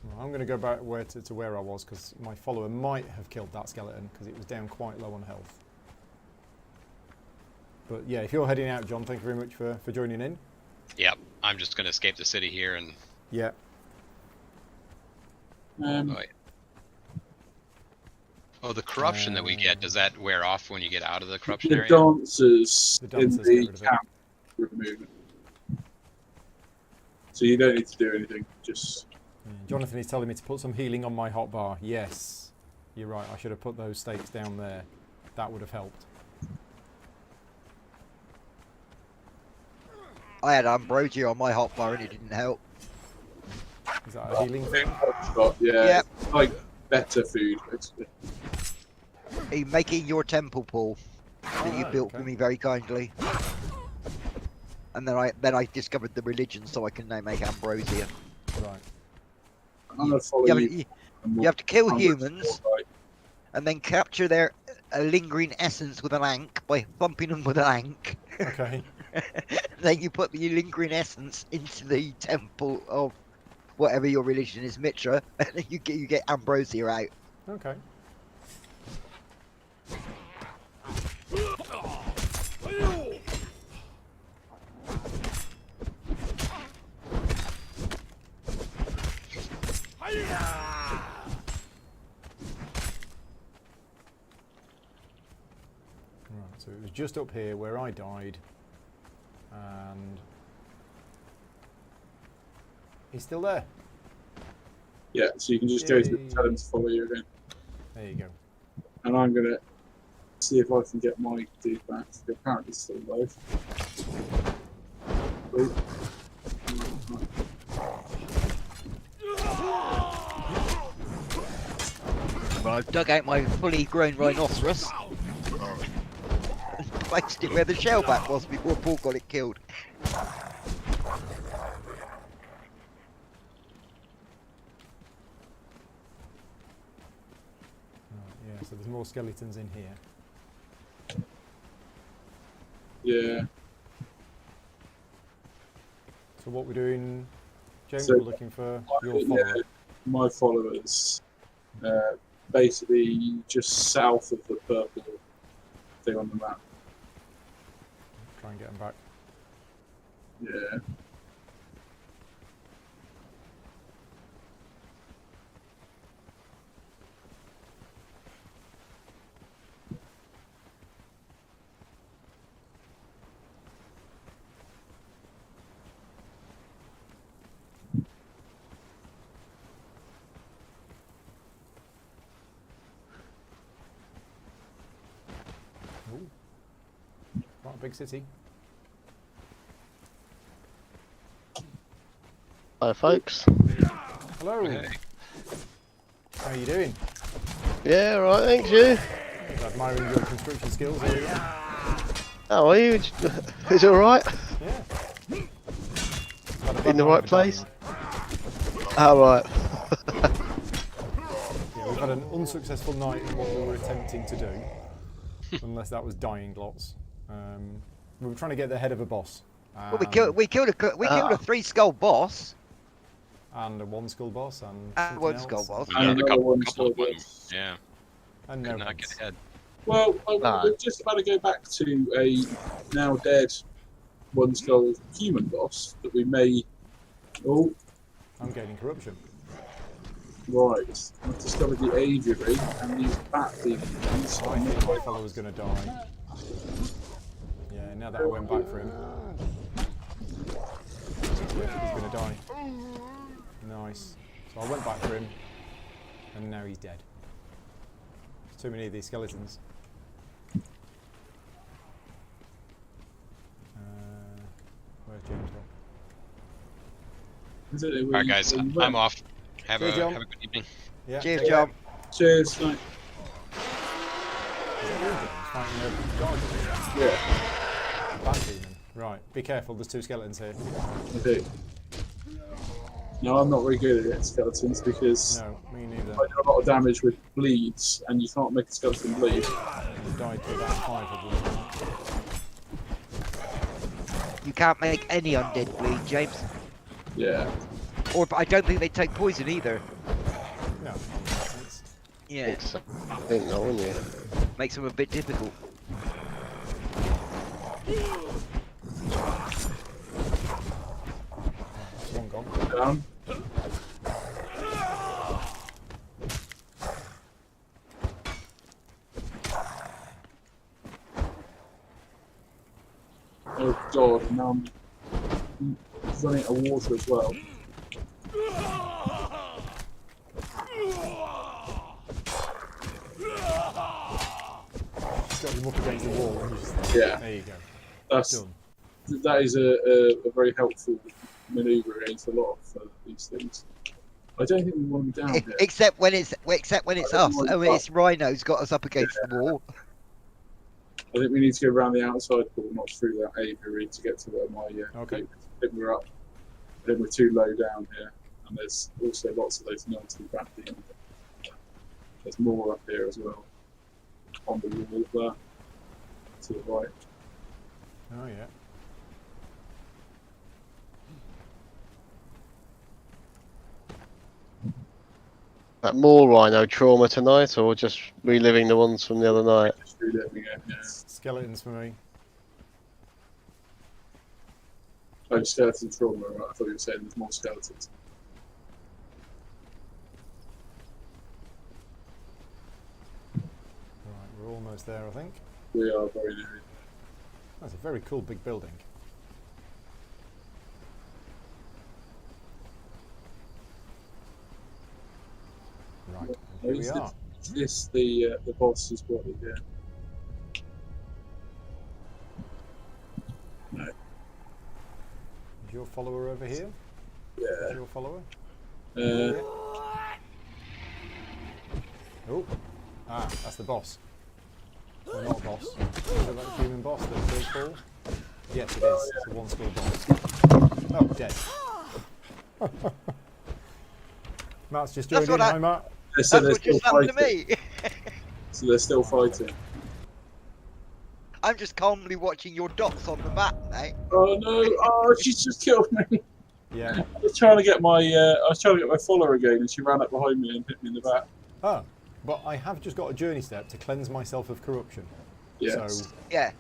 Well, I'm going to go back to where I was because my follower might have killed that skeleton because it was down quite low on health. But yeah, if you're heading out, John, thank you very much for joining in. Yep. I'm just gonna escape the city here and Yeah. Um, oh, the corruption that we get, does that wear off when you get out of the corruption the area? dancers, The dancers in get the rid of it. camp remove it. So you don't need to do anything. Just Jonathan is telling me to put some healing on my hotbar. Yes, you're right. I should have put those stakes down there. That would have helped. I had ambrosia on my hotbar and it didn't help. Is that a healing thing? yeah, Yep. it's like better food. Basically. Making your temple pool that you right, built okay. for me very kindly. And then I discovered the religion, so I can now make ambrosia. Right. I'm gonna follow You you. have to kill I'm humans and then capture their lingering essence with an ankh by thumping them with an ankh. Okay. Then you put the lingering essence into the temple of whatever your religion is, Mitra, and then you get ambrosia out. Okay. just up here where I died. And he's still there. Yeah, so you can just go to Yay. tell him to follow you again. There you go. And I'm gonna see if I can get my dude back. He's apparently still alive. Wait. Well, I've dug out my fully grown rhinoceros. Placed it where the shellback was before Paul got it killed. Yeah, so there's more skeletons in here. Yeah. So what we're doing, James, So, we're looking for your follower. Yeah, my followers, basically just south of the purple thing on the map. Try and get them back. Yeah. Ooh. Quite a big city. Hi, folks. Hello. Hey. How are you doing? Yeah, right, thanks, you. Just admiring your construction skills earlier on. How are you? Is it alright? Yeah. Had a bad In the night right for place? dying. Alright. Yeah, we've had an unsuccessful night in what we were attempting to do. Unless that was dying lots. We were trying to get the head of a boss. Well, we killed a 3-skull boss. And a 1-skull boss and And something 1-skull else. boss. We And got a another couple, one couple of still them. there. Yeah, And could no not get heads. ahead. Well, No. we're just about to go back to a now dead one-skull human boss that we may. Oh, I'm gaining corruption. right. I've discovered the aviary and these bat demons. I think my follower's going to die. Yeah, now that I went back for him. Yeah, he's going to die. Nice. So I went back for him, and now he's dead. There's too many of these skeletons. Where's James gone? Alright, guys, I'm off. Have Cheers, a John. have a good evening. Yeah, Cheers, take John. Cheers. Mate. care. Is that you, James, fighting a guard? Yeah. Bat demon. Right, be careful, there's 2 skeletons here. I do. No, I'm not very good at skeletons because No, me neither. I do a lot of damage with bleeds, and you can't make a skeleton bleed. I've died to about 5 of them. You can't make any undead bleed, James. Yeah. Or I don't think they take poison either. No, it's Yeah, I think not, wouldn't you? makes them a bit difficult. one gone. Down. Oh god, now I'm running out of water as well. Got him up against the wall and just, Yeah. there you go. That's Done. that is a very helpful manoeuvre against a lot of these things. I don't think we want them down here. Except when it's us. want Oh, to it's Rhino's got us up against the wall. I think we need to go around the outside pool, not through that aviary to get to where my Okay. I think we're up. I think we're too low down here, and there's also lots of those nasty bat demons. There's more up here as well, on the wall there, to the right. Oh yeah. That more rhino trauma tonight, or just reliving the ones from the other night? Just reliving it, yeah. Skeletons for me. Oh, skeleton trauma, right? I thought you were saying there's more skeletons. Right, we're almost there, I think. We are very near. That's a very cool big building. Right, here we are. This the boss is what it did. Is your follower over here? Yeah. Is your follower? Uh, Oh, that's the boss. Well, not a boss. Is it like a human boss that does fall? Yes, it is. It's a one-score boss. Oh, dead. Matt's just joined in. Hi, Matt. so That's what just happened to me. So they're still fighting. I'm just calmly watching your dots on the map, mate. Oh no! Oh, she just killed me. Yeah. I was trying to get my follower again, and she ran up behind me and hit me in the back. Oh, but I have just got a journey step to cleanse myself of corruption. Yes. So, Yeah.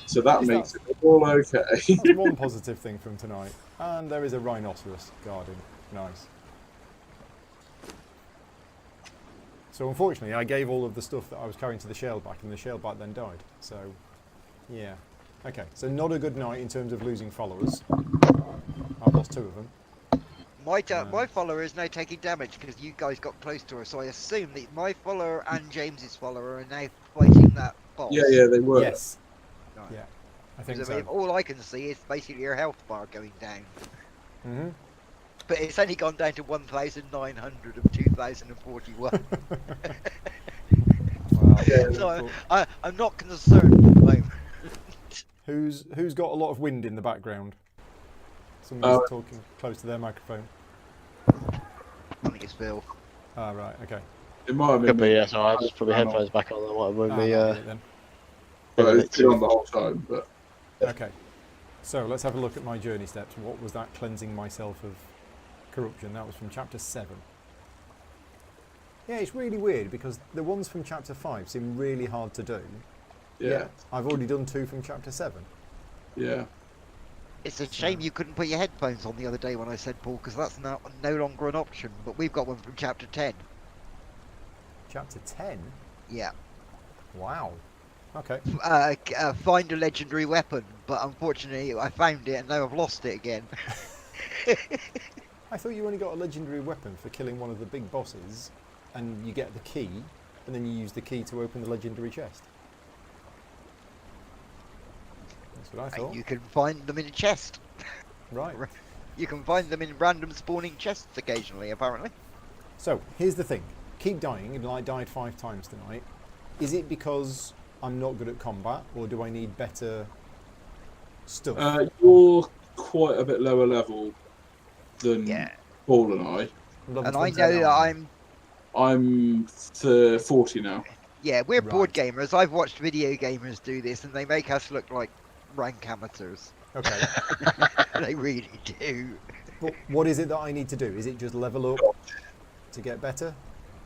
So that Is makes it all okay. that's one positive thing from tonight. And there is a rhinoceros guarding. Nice. So unfortunately, I gave all of the stuff that I was carrying to the shellback, and the shellback then died. So, yeah. Okay, so not a good night in terms of losing followers. I've lost 2 of them. My follower is now taking damage because you guys got close to her, so I assume that my follower and James's follower are now fighting that boss. Yeah, they were. Yes. Right. Yeah, I think 'Cause, so. I mean, all I can see is basically your health bar going down. Mm-hmm. But it's only gone down to 1,900 of 2,041. Well, Yeah. So I'm not concerned at the moment. who's got a lot of wind in the background? Somebody's talking close to their microphone. I think it's Phil. Ah, right, okay. It might have been. Could be, yeah, so I'll just put my headphones back on. That might have Ah, ruined me. that'll be it then. But it's been on the whole time. But Okay, so let's have a look at my journey steps. What was that cleansing myself of corruption? That was from chapter 7. Yeah, it's really weird because the ones from chapter 5 seem really hard to do. yeah. I've already done 2 from chapter 7. Yeah. It's a shame you couldn't put your headphones on the other day when I said Paul, because that's no longer an option. But we've got one from chapter 10. Chapter 10? Yeah. Wow. Okay. Find a legendary weapon, but unfortunately I found it and now I've lost it again. I thought you only got a legendary weapon for killing one of the big bosses, and you get the key, and then you use the key to open the legendary chest. That's what I thought. And you can find them in a chest. Right. You can find them in random spawning chests occasionally, apparently. So, here's the thing. Keep dying, and I died 5 times tonight. Is it because I'm not good at combat, or do I need better stuff? You're quite a bit lower level than Yeah. Paul and I. Level And I 29. know that I'm 40 now. yeah, we're board Right. gamers. I've watched video gamers do this and they make us look like rank amateurs. Okay. They really do. But what is it that I need to do? Is it just level up to get better?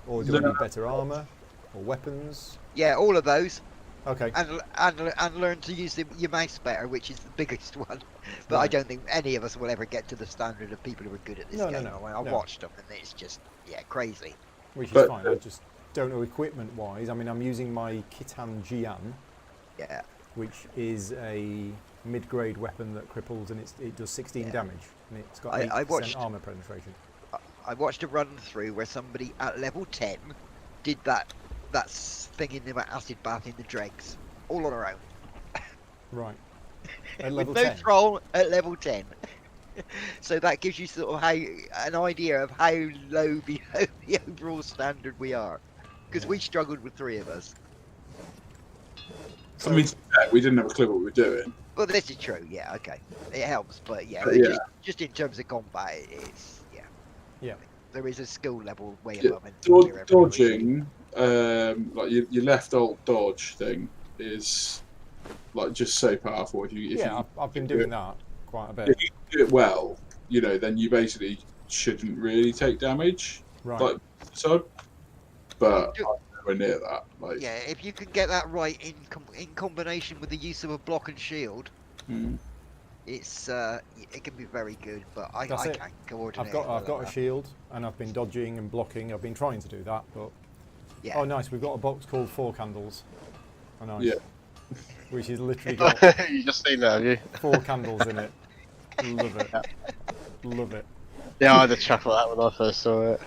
Or do I need better armour? Or weapons? Yeah, all of those. Okay. And learn to use your mouse better, which is the biggest one. But I Right. don't think any of us will ever get to the standard of people who are good at this No, game. no. I've watched them and it's just, yeah, crazy. Which is But- fine. I just don't know equipment wise. I mean, I'm using my Kitan Jian, Yeah. which is a mid-grade weapon that cripples, and it does 16 Yeah. damage, and it's got I 8% watched- armor penetration. I watched a run through where somebody at level 10 did that thing in the acid bath in the dregs, all on her own. Right. At level With no 10. thrall at level 10. So that gives you sort of an idea of how low below the overall standard we are. Because we struggled with 3 of us. I mean, to be fair, we didn't have a clue what we were doing. Well, this is true, yeah, okay. It helps, but yeah, Yeah. Just in terms of combat, it's, yeah. Yeah. There is a skill level way Yeah, above it. Dodging, like your left alt dodge thing is like just so powerful. If you I've been doing that quite a bit. if you do it well, then you basically shouldn't really take damage. Right. Like so, but I'm nowhere near that. Like, Yeah, if you can get that right in combination with the use of a block and shield, mm, it's it can be very good. But I That's it. can't coordinate. I've got a shield, and I've been dodging and blocking. I've been trying to do that, but Yeah. oh, nice. We've got a box called 4 candles. Oh, nice. Yeah. which is literally got You just seen that, have you? 4 candles in it. Love it. Love it. Yeah, I had a chuckle at that when I first saw it.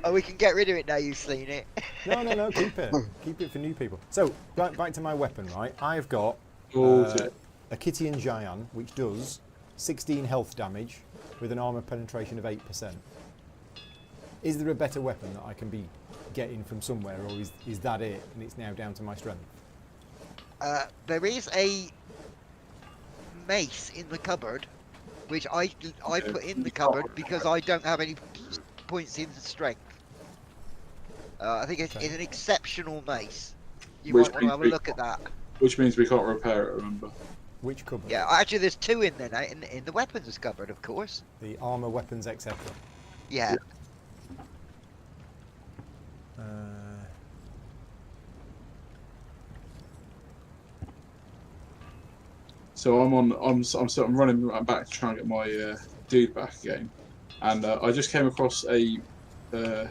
Oh, we can get rid of it now you've seen it. No, keep it. Keep it for new people. So, back to my weapon, right? I've got Oh, a Kittian Giant, which does 16 health damage with an armor penetration of 8%. Is there a better weapon that I can be getting from somewhere, or is that it, and it's now down to my strength? There is a mace in the cupboard, which I put in the cupboard because I don't have any points in strength. I think it's an exceptional mace. You Which might want to have a means look at that. Which means we can't repair it, remember? Which cupboard? Yeah, actually, there's 2 in there now, in the weapons cupboard, of course. The armor, weapons, etc. Yeah. So I'm running back to try and get my dude back again, and I just came across the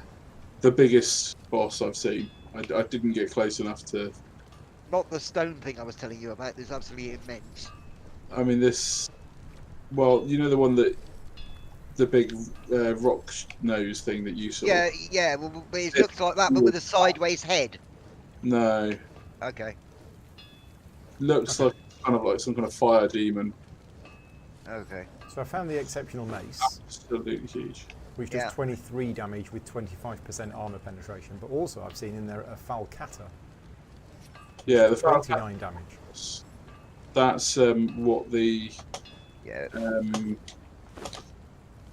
biggest boss I've seen. I didn't get close enough to. Not the stone thing I was telling you about. There's absolutely immense. I mean this. Well, you know the one that the big rock nose thing that you saw. Yeah. Well, it looks like that, but with a sideways head. No, Okay. looks like kind of like some kind of fire demon. Okay. So I found the exceptional mace, Absolutely huge. which does 23 damage with 25% armor penetration, but also I've seen in there a Falcata, Yeah, the 29 damage. That's what the Yeah. a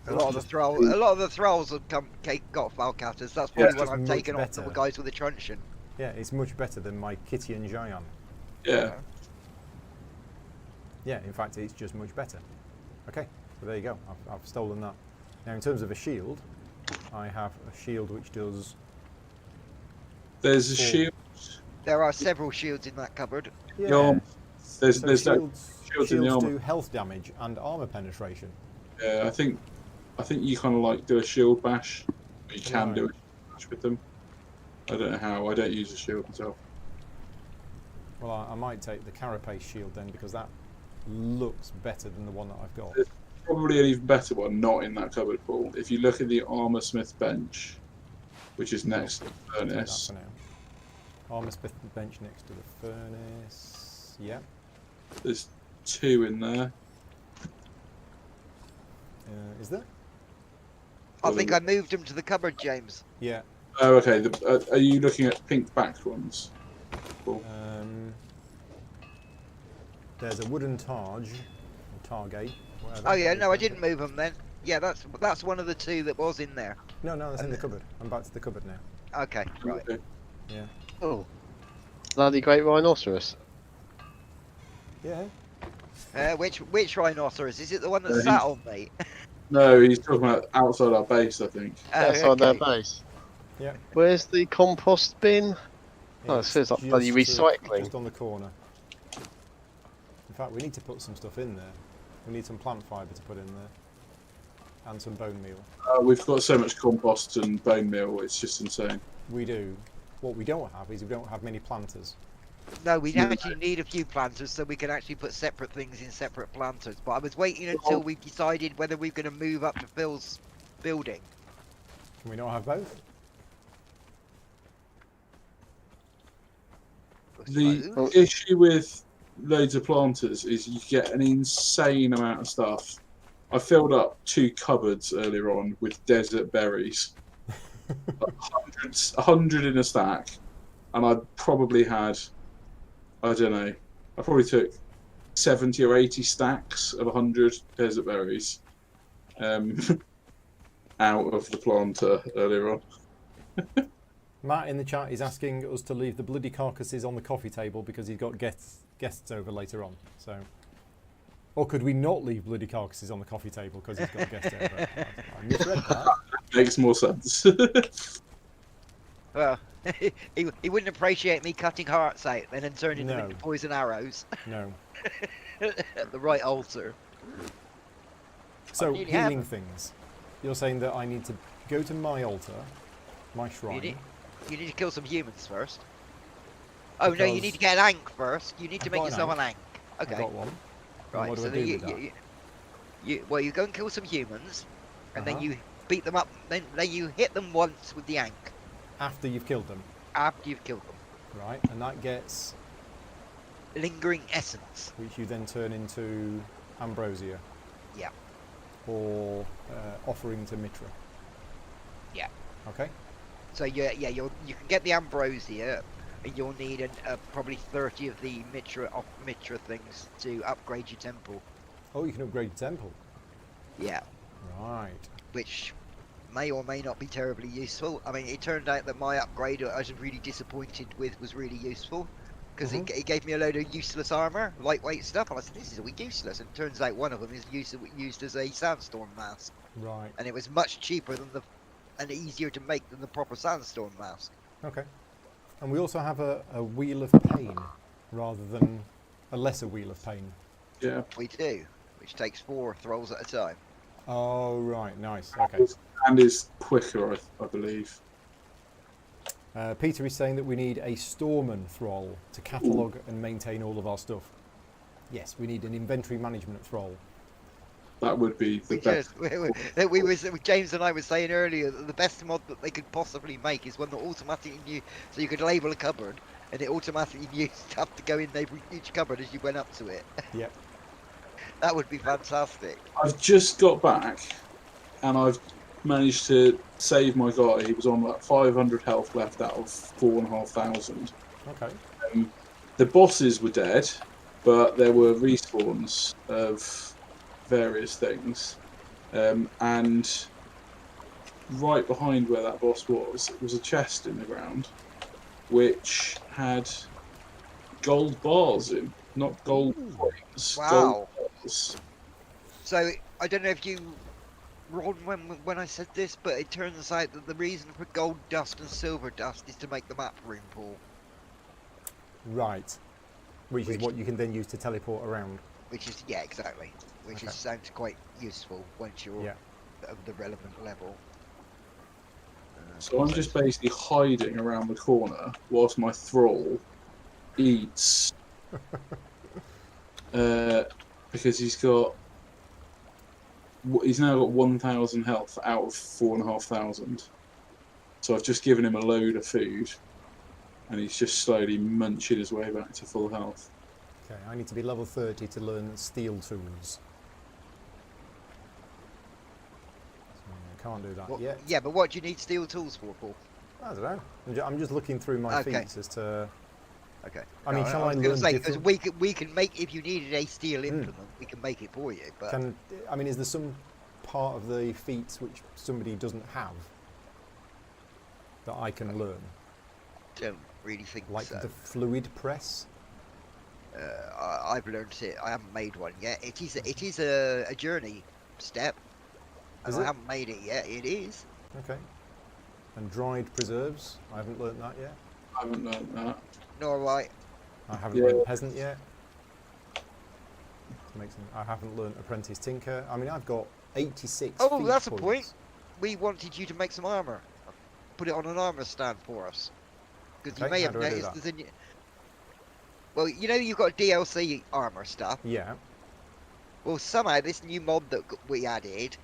A lot of the thralls have got Falcatas. That's probably it's what just I've much taken off better. the guys with the truncheon. Yeah, it's much better than my Kittian Giant. yeah. Yeah, in fact, it's just much better. Okay, so there you go. I've stolen that. Now, in terms of a shield, I have a shield which does... There's a Four. shield. There are several shields in that cupboard. Yeah, Yeah. There's so there's no shields in the armor. do health damage and armor penetration. Yeah, I think you kind of like do a shield bash. Or you can do a shield bash with them. I don't know how. I don't use a shield myself. Well, I might take the Carapace shield then, because that looks better than the one that I've got. There's probably an even better one not in that cupboard, Paul. If you look at the armor smith bench, which is next to the Take that furnace. for now. Armor smith bench next to the furnace. Yep. There's 2 in there. Is there? I think I moved them to the cupboard, James. Yeah. Oh, okay. Are you looking at pink backed ones? Paul? There's a wooden targe, or target. Whatever. Oh yeah, no, I didn't move them then. Yeah, that's one of the 2 that was in there. No, that's in the cupboard. I'm back to the cupboard now. Okay, right. Okay. Yeah. Oh, bloody great rhinoceros. Yeah. Which rhinoceros? Is it the one that He's- sat on me? No, he's talking about outside our base, I think. That's Oh, on their okay. base. Yeah. Where's the compost bin? Oh, it It's says like bloody just, recycling. just on the corner. In fact, we need to put some stuff in there. We need some plant fibre to put in there. And some bone meal. We've got so much compost and bone meal, it's just insane. We do. What we don't have is we don't have many planters. No, we Yeah. actually need a few planters so we can actually put separate things in separate planters. But I was waiting until we decided whether we were going to move up to Phil's building. Can we not have both? The Suppose. issue with loads of planters is you get an insane amount of stuff. I filled up 2 cupboards earlier on with desert berries. Like 100 in a stack. And I probably had, I don't know, I probably took 70 or 80 stacks of 100 desert berries out of the planter earlier on. Matt in the chat is asking us to leave the bloody carcasses on the coffee table because he's got guests over later on. So, or could we not leave bloody carcasses on the coffee table because he's got guests over? I misread that. Makes more sense. Well, he wouldn't appreciate me cutting hearts out and then turning them No. into poison arrows No. at the right altar. So nearly have healing things. You're saying that I need to go to my altar, my You shrine. need to kill some humans first. Oh no, you Because need to get an ank first. You need to I've make got an yourself ank. an ank. I've Okay. got one. And Right. what do So I then do with that? well, you go and kill some humans, and then Uh-huh. you beat them up. Then you hit them once with the ank After you've killed them, after you've killed them. right? And that gets, Lingering essence. which you then turn into ambrosia. Yeah. Or offering to Mitra. Yeah. Okay. So you can get the ambrosia, and you'll need probably 30 of the Mitra things to upgrade your temple. Oh, you can upgrade your temple. Yeah. Right. Which may or may not be terribly useful. I mean, it turned out that my upgrade I was really disappointed with was really useful. Because it gave me a load of useless armor, lightweight stuff, and I said, this is all useless. And it turns out one of them is used as a sandstorm mask. Right. And it was much cheaper and easier to make than the proper sandstorm mask. Okay. And we also have a wheel of pain rather than a lesser wheel of pain. Yeah. We do, which takes 4 thralls at a time. Oh, right. Nice. Okay. And is quicker, I believe. Peter is saying that we need a Storman Thrall to catalogue and maintain all of our stuff. Yes, we need an inventory management Thrall. That would be the best. James and I were saying earlier that the best mod that they could possibly make is one that automatically knew, so you could label a cupboard and it automatically knew stuff to go in each cupboard as you went up to it. Yep. That would be fantastic. I've just got back, and I've managed to save my guy. He was on like 500 health left out of 4,500. Okay. The bosses were dead, but there were respawns of various things, and right behind where that boss was a chest in the ground which had gold bars in, not gold coins. Wow. Gold bars. So I don't know if you wrong when I said this, but it turns out that the reason for gold dust and silver dust is to make the map room pool. Right. Which is what you can then use to teleport around. Which is, yeah, exactly. Which sounds quite useful once you're of the relevant level. So I'm just basically hiding around the corner whilst my thrall eats, because he's now got 1,000 health out of 4,500. So I've just given him a load of food, and he's just slowly munching his way back to full health. Okay, I need to be level 30 to learn steel tools. So I can't do that yet. Yeah, but what do you need steel tools for, Paul? I don't know. I'm just looking through my feats as to... Okay. I mean, shall I was learn say, different... because we can make, if you needed a steel implement, we can make it for you. But I mean, is there some part of the feats which somebody doesn't have that I can learn? Don't really think like so. the fluid press? I've learned it. I haven't made one yet. It is a journey step. And I haven't made it yet. It is. Okay. And dried preserves? I haven't learnt that yet. I haven't learned that. Nor have I. I haven't learnt peasant yet. I haven't learnt apprentice tinker. I mean, I've got 86 Oh, feat that's points. a point. We wanted you to make some armor. Put it on an armor stand for us. Because you may have noticed there's a new... Well, you know you've got DLC armor stuff. Yeah. Well, somehow this new mod that we added,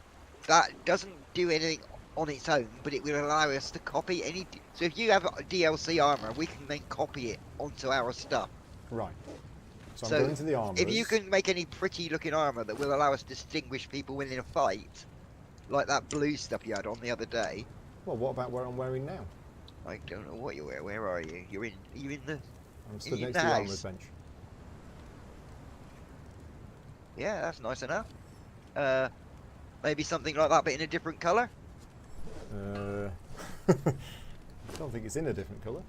that doesn't do anything on its own, but it will allow us to copy any... So if you have DLC armor, we can then copy it onto our stuff. Right. So I'm going to the armor. If you can make any pretty looking armor that will allow us to distinguish people within a fight, like that blue stuff you had on the other day. Well, what about where I'm wearing now? I don't know what you wear. Where are you? Are you in the... I'm stood next to the armorer's bench. Yeah, that's nice enough. Maybe something like that, but in a different colour? I don't think it's in a different colour.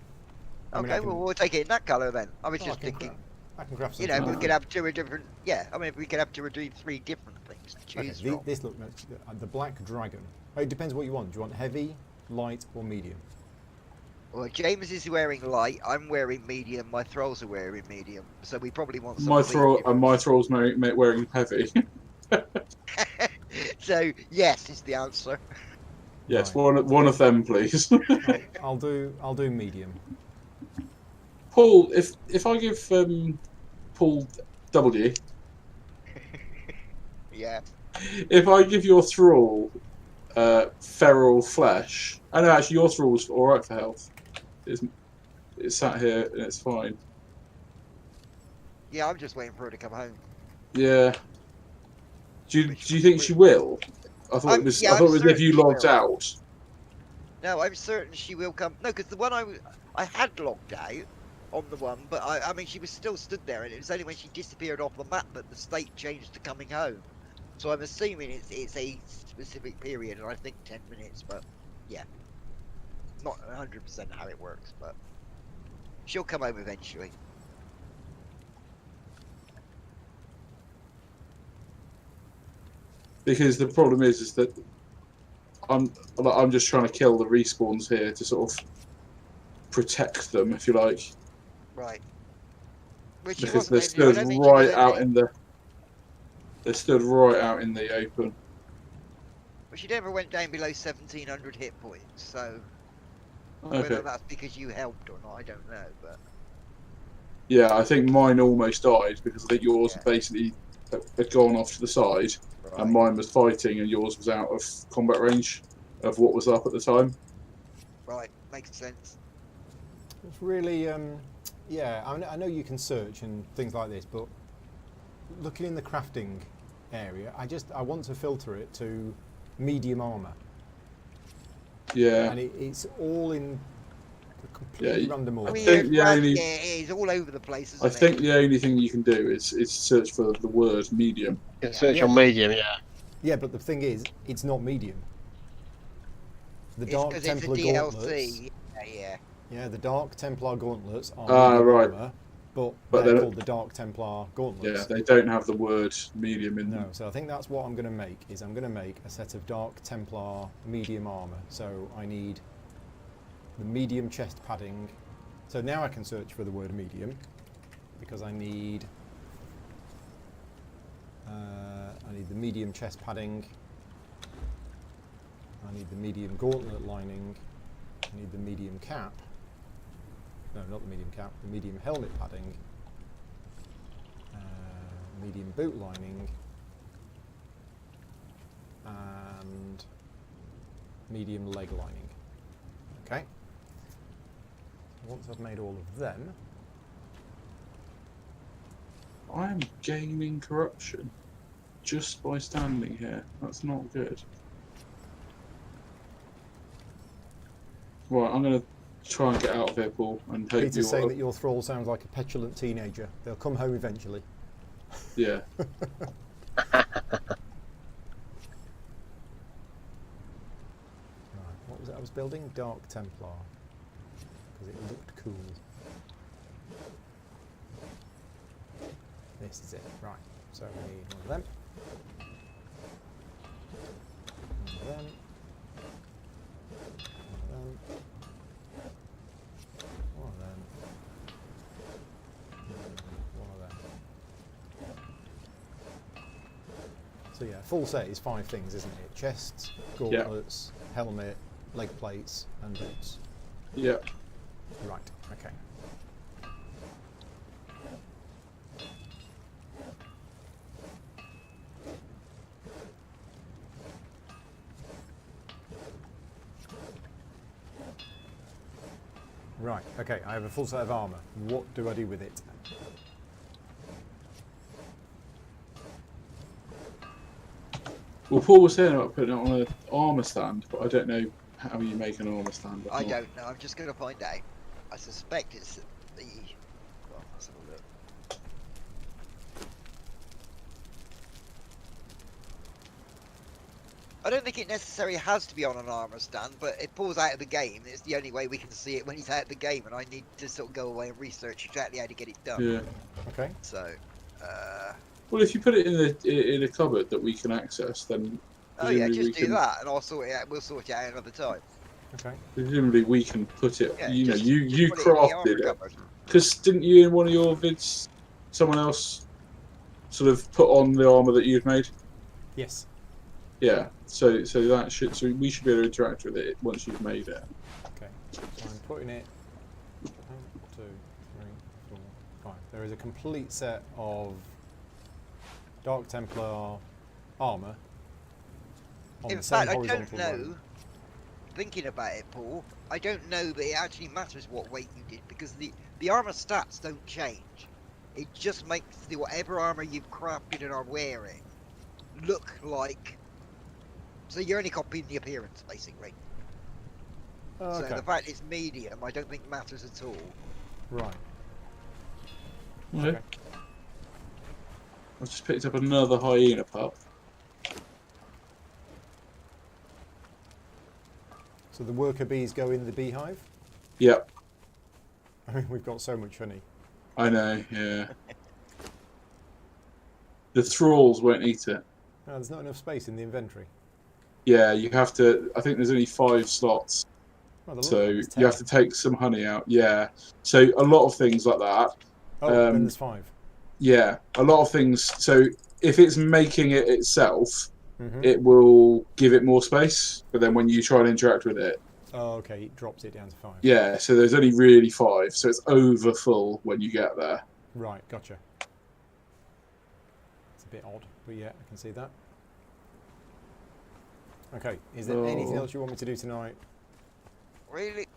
Okay, well, we'll take it in that colour then. I was just thinking... I can craft you something. know, we could have two different... Yeah, I mean, we could have two or three different things to choose from. This look, the black dragon. It depends what you want. Do you want heavy, light, or medium? Well, James is wearing light. I'm wearing medium. My thralls are wearing medium. So we probably want some. My thrall's wearing heavy. So yes is the answer. Yes, right. one of them, please. I'll do medium. Paul, if I give Paul W, Yeah. if I give your thrall feral flesh, I know actually your thrall's all right for health. It's sat here and it's fine. Yeah, I'm just waiting for her to come home. Yeah. Do you Which- think she will? I thought it was. yeah, I thought I'm it was if certain you she logged will. out. No, I'm certain she will come. No, because the one I had logged out on the one, but I mean she was still stood there, and it was only when she disappeared off the map that the state changed to coming home. So I'm assuming it's a specific period, and I think 10 minutes, but yeah, not 100% how it works, but she'll come home eventually. Because the problem is that I'm just trying to kill the respawns here to sort of protect them, if you like, Right. Which she because wasn't. they're I stood don't think she right was out ending. in the. They're stood right out in the open. But she never went down below 1,700 hit points, so Okay. whether that's because you helped or not, I don't know. But Yeah, I think mine almost died because I think yours Yeah. basically had gone off to the side, right. and mine was fighting, and yours was out of combat range of what was up at the time. Right, makes sense. It's really, yeah, I know you can search and things like this, but looking in the crafting area, I want to filter it to medium armour. Yeah. And it's all in a completely random order. think the only- Yeah, it is all over the place, isn't I it? think the only thing you can do is search for the word medium. You can search Yeah. on medium, yeah. Yeah, but the thing is, it's not medium. The It's Dark 'cause it's a Templar DLC. gauntlets. Yeah. Yeah, the Dark Templar gauntlets are Ah, medium right. armour, but But they're they're- called the Dark Templar gauntlets. Yeah, they don't have the word medium in No, them. so I think that's what I'm going to make, is I'm going to make a set of Dark Templar medium armour. So I need the medium chest padding. So now I can search for the word medium, because I need the medium chest padding, I need the medium gauntlet lining, I need the medium cap, no, not the medium cap, the medium helmet padding, medium boot lining, and medium leg lining. Okay. Once I've made all of them, I am gaining corruption just by standing here. That's not good. Right, I'm going to try and get out of here, Paul, and hope Peter's saying you're... that your thrall sounds like a petulant teenager. They'll come home eventually. Yeah. Right, what was it I was building? Dark Templar. Because it looked cool. This is it. Right, so we need one of them. One of them. One of them. One of them. So yeah, full set is 5 things, isn't it? Chests, gauntlets, helmet, leg plates, and boots. Yeah. Right, okay. Right, okay, I have a full set of armour. What do I do with it? Well, Paul was saying about putting it on an armour stand, but I don't know how you make an armour stand. I don't know. I'm just going to find out. I suspect it's the. Well, let's have a look. I don't think it necessarily has to be on an armour stand, but it pulls out of the game. It's the only way we can see it when he's out of the game, and I need to sort of go away and research exactly how to get it done. Yeah. Okay. So, Well, if you put it in a cupboard that we can access, then oh yeah, presumably just we do can, that, and I'll sort it out. We'll sort it out another time. Okay. presumably we can put it. Yeah, You know, just you put it in the armour crafted it. cupboard. Because didn't you in one of your vids, someone else sort of put on the armour that you'd made? Yes. Yeah. So that should. So we should be able to interact with it once you've made it. Okay. So I'm putting it 1, 2, 3, there is a complete set of Dark Templar armour on In the same fact, I horizontal don't row. know. Thinking about it, Paul, I don't know that it actually matters what weight you did because the armor stats don't change. It just makes the whatever armor you've crafted and are wearing look like. So you're only copying the appearance, basically. Oh, So okay, the fact it's medium, I don't think matters at all. right. Okay. Okay. I've just picked up another hyena pup. So the worker bees go in the beehive? Yep, I mean, we've got so much honey. I know, yeah. The thralls won't eat it. No, there's not enough space in the inventory. Yeah, you have to. I think there's only 5 slots, Well, so there's you have 10. to take some honey out. Yeah, so a lot of things like that. Oh, then um, there's 5. Yeah, a lot of things. So if it's making it itself, Mm-hmm. it will give it more space. But then when you try and interact with it, Oh, okay, it drops it down to 5. yeah. So there's only really 5. So it's over full when you get there. Right, gotcha. It's a bit odd, but yeah, I can see that. Okay, is there anything Oh. else you want me to do tonight? Really?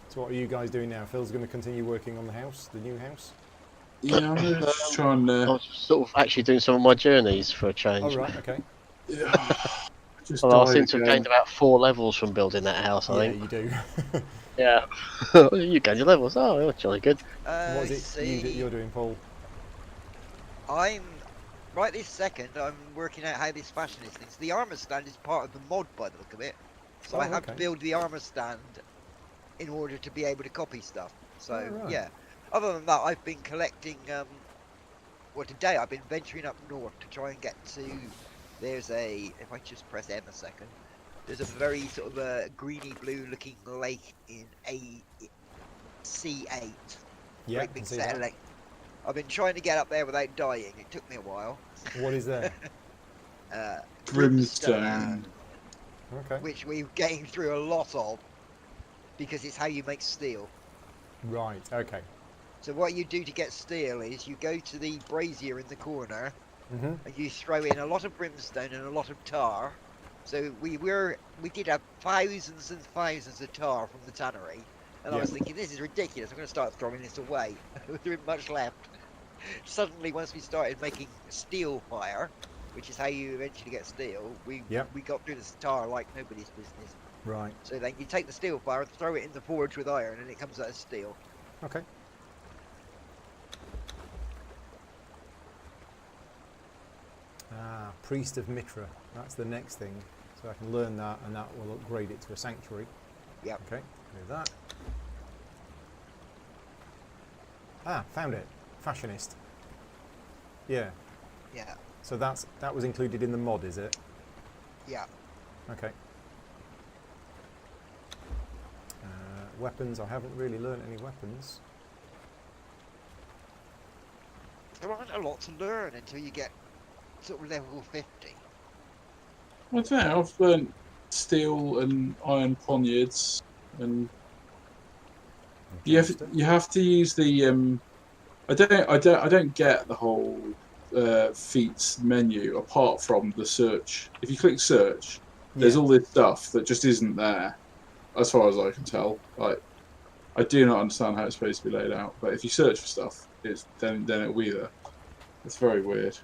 So what are you guys doing now? Phil's going to continue working on the house, the new house? Yeah, I'm just trying I to. was sort of actually doing some of my journeys for a change. Oh, right, okay. Yeah, just Well, I died seem to have again. gained about 4 levels from building that house, I Yeah, think. you do. Yeah. You gained your levels. Oh, you're jolly good. What is it See, you're doing, Paul? I'm right this second. I'm working out how this fashion is things. The armor stand is part of the mod by the look of it, so Oh, I have to okay. build the armor stand in order to be able to copy stuff. So Oh, right. yeah. Other than that, I've been collecting. Well, today I've been venturing up north to try and get to. There's a. If I just press M a second, there's a very sort of a greeny blue looking lake in C8. Yeah, Great I big can see set of that. lake. I've been trying to get up there without dying. It took me a while. What is there? Brimstone. Okay. Which we've gained through a lot of, because it's how you make steel. Right, okay. So what you do to get steel is you go to the brazier in the corner Mm-hmm. and you throw in a lot of brimstone and a lot of tar. So we did have thousands and thousands of tar from the tannery, and I was thinking, this is ridiculous. I'm going to start throwing this away. There isn't much left. Suddenly, once we started making steel fire, which is how you eventually get steel, we got through this tar like nobody's business. Right, So then you take the steel fire and throw it in the forge with iron, and it comes out as steel. okay. Ah, Priest of Mitra. That's the next thing. So I can learn that, and that will upgrade it to a sanctuary. Yep. Okay, do that. Ah, found it. Fashionist. Yeah. Yeah. So that was included in the mod, is it? Yeah. Okay. Weapons. I haven't really learned any weapons. There aren't a lot to learn until you get sort of level 50. I don't know. I've learnt steel and iron poniards, and you have to use the. I don't get the whole feats menu apart from the search. If you click search, there's all this stuff that just isn't there, as far as I can tell. Like, I do not understand how it's supposed to be laid out. But if you search for stuff, then it'll be there. It's very weird.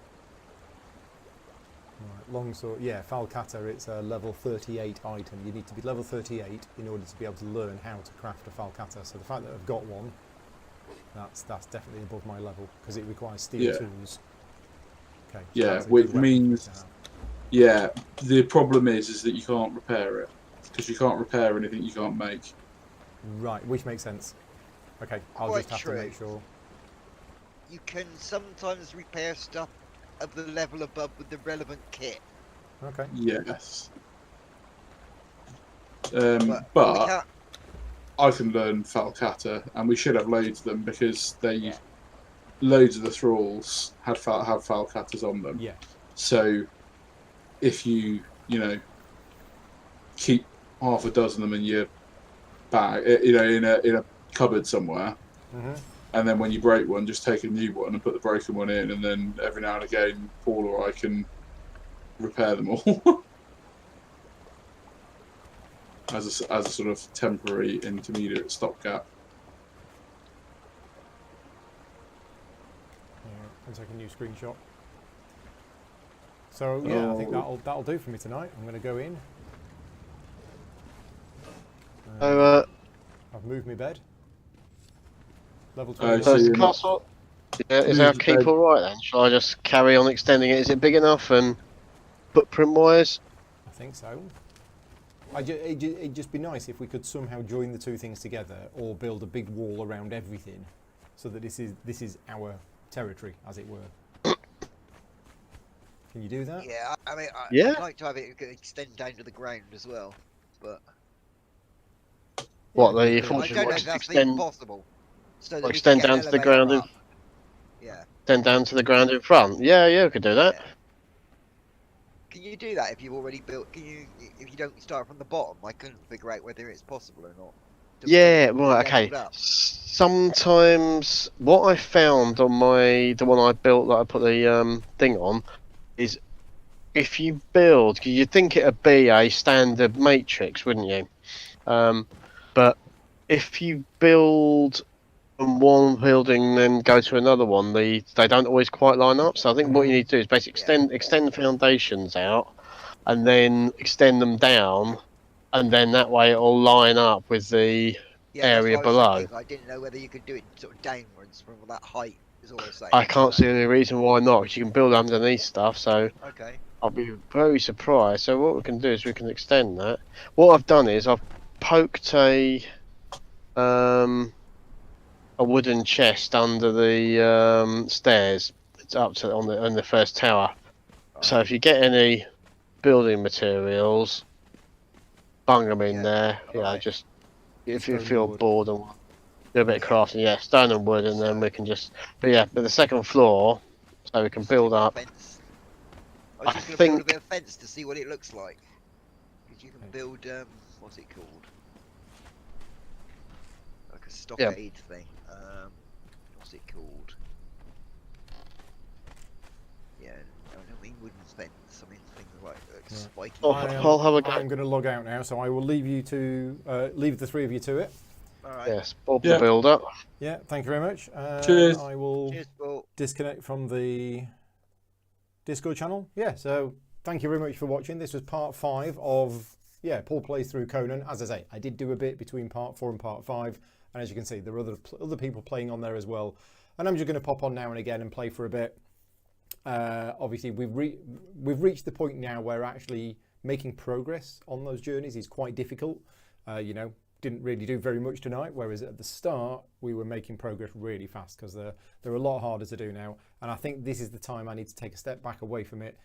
Right, longsword. Yeah, Falcata. It's a level 38 item. You need to be level 38 in order to be able to learn how to craft a Falcata. So the fact that I've got one, that's definitely above my level because it requires steel tools. Okay. So Yeah, that's a which good weapon means, to have. yeah, the problem is that you can't repair it because you can't repair anything you can't make. Right, which makes sense. Okay, I'll Quite just have true. to make sure. You can sometimes repair stuff of the level above with the relevant kit. Okay. Yes. But we But can't. I can learn Falcata, and we should have loads of them because loads of the thralls have Falcatas on them. Yeah. So if you keep half a dozen of them in your bag, in a cupboard somewhere. And then when you break one, just take a new one and put the broken one in, and then every now and again, Paul or I can repair them all as a sort of temporary intermediate stopgap. Yeah, I'll take a new screenshot. So yeah, I think that'll do for me tonight. I'm going to go in. I've moved my bed. Level 20. So Does the you're not- castle? Yeah, is our keep all right then? Shall I just carry on extending it? Is it big enough and footprint-wise? I think so. It'd just be nice if we could somehow join the two things together, or build a big wall around everything, so that this is our territory, as it were. Can you do that? Yeah, I mean, Yeah. I'd like to have it extend down to the ground as well, but What, the I fortune don't know would if that's even extend, possible. So that we extend can get down an to the elevator ground and up. Yeah. extend down to the ground in front? Yeah, we could do that. Yeah. Can you do that if you've already built? Can you, if you don't start from the bottom? I couldn't figure out whether it's possible or not. to Yeah, build it right, okay. leveled up. Sometimes what I found on the one I built that I put the thing on is if you build, you'd think it'd be a standard matrix, wouldn't you? But if you build from one building then go to another one, they don't always quite line up. So I think what you need to do is basically extend the foundations out and then extend them down, and then that way it'll line up with the Yeah, area that's what I was below. thinking. I didn't know whether you could do it sort of downwards from that height. Is all I was saying. I can't see any reason why not, because you can build underneath stuff, so Okay. I'll be very surprised. So what we can do is we can extend that. What I've done is I've poked a wooden chest under the stairs. It's up to on the first tower. So if you get any building materials, bung them in there. You know, alright. just if you Stone feel and wood. bored and do a bit of crafting, yeah, stone and wood, and then we can just. But yeah, but the second floor, so we can build up. Fence. I was I just going to build a think- bit of fence to see what it looks like. Because you can build, what's it called? Like a stockade thing. What's it called? Yeah, I don't mean wooden fence. I mean things like spiky. Oh, I'll have a go. I'm going to log out now, so I will leave you to leave the three of you to it. Alright. Yes, Bob Yeah. the builder. Yeah, thank you very much. Cheers. I will Cheers, Paul. disconnect from the Discord channel. Yeah, so thank you very much for watching. This was part 5 of Paul plays through Conan. As I say, I did do a bit between part 4 and part 5, and as you can see, there are other people playing on there as well. And I'm just going to pop on now and again and play for a bit. Obviously, we've reached the point now where actually making progress on those journeys is quite difficult. You know, didn't really do very much tonight, whereas at the start we were making progress really fast, because they're a lot harder to do now. And I think this is the time I need to take a step back away from it,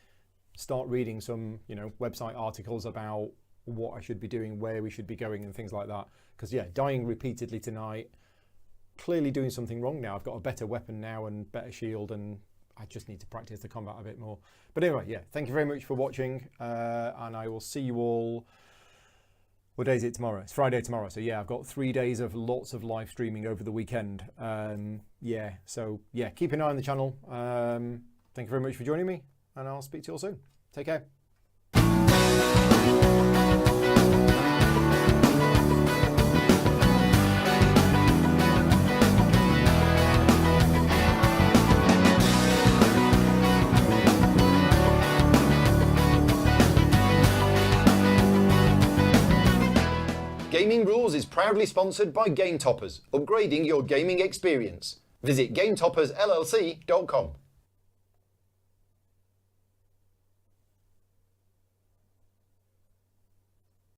start reading some, you know, website articles about what I should be doing, where we should be going, and things like that. Because yeah, dying repeatedly tonight, clearly doing something wrong now. I've got a better weapon now and better shield, and I just need to practice the combat a bit more. But anyway, yeah, thank you very much for watching, and I will see you all. What day is it tomorrow? It's Friday tomorrow. So yeah, I've got 3 days of lots of live streaming over the weekend. So yeah, keep an eye on the channel. Thank you very much for joining me, and I'll speak to you all soon. Take care. Gaming Rules is proudly sponsored by Game Toppers, upgrading your gaming experience. Visit GameToppersLLC.com.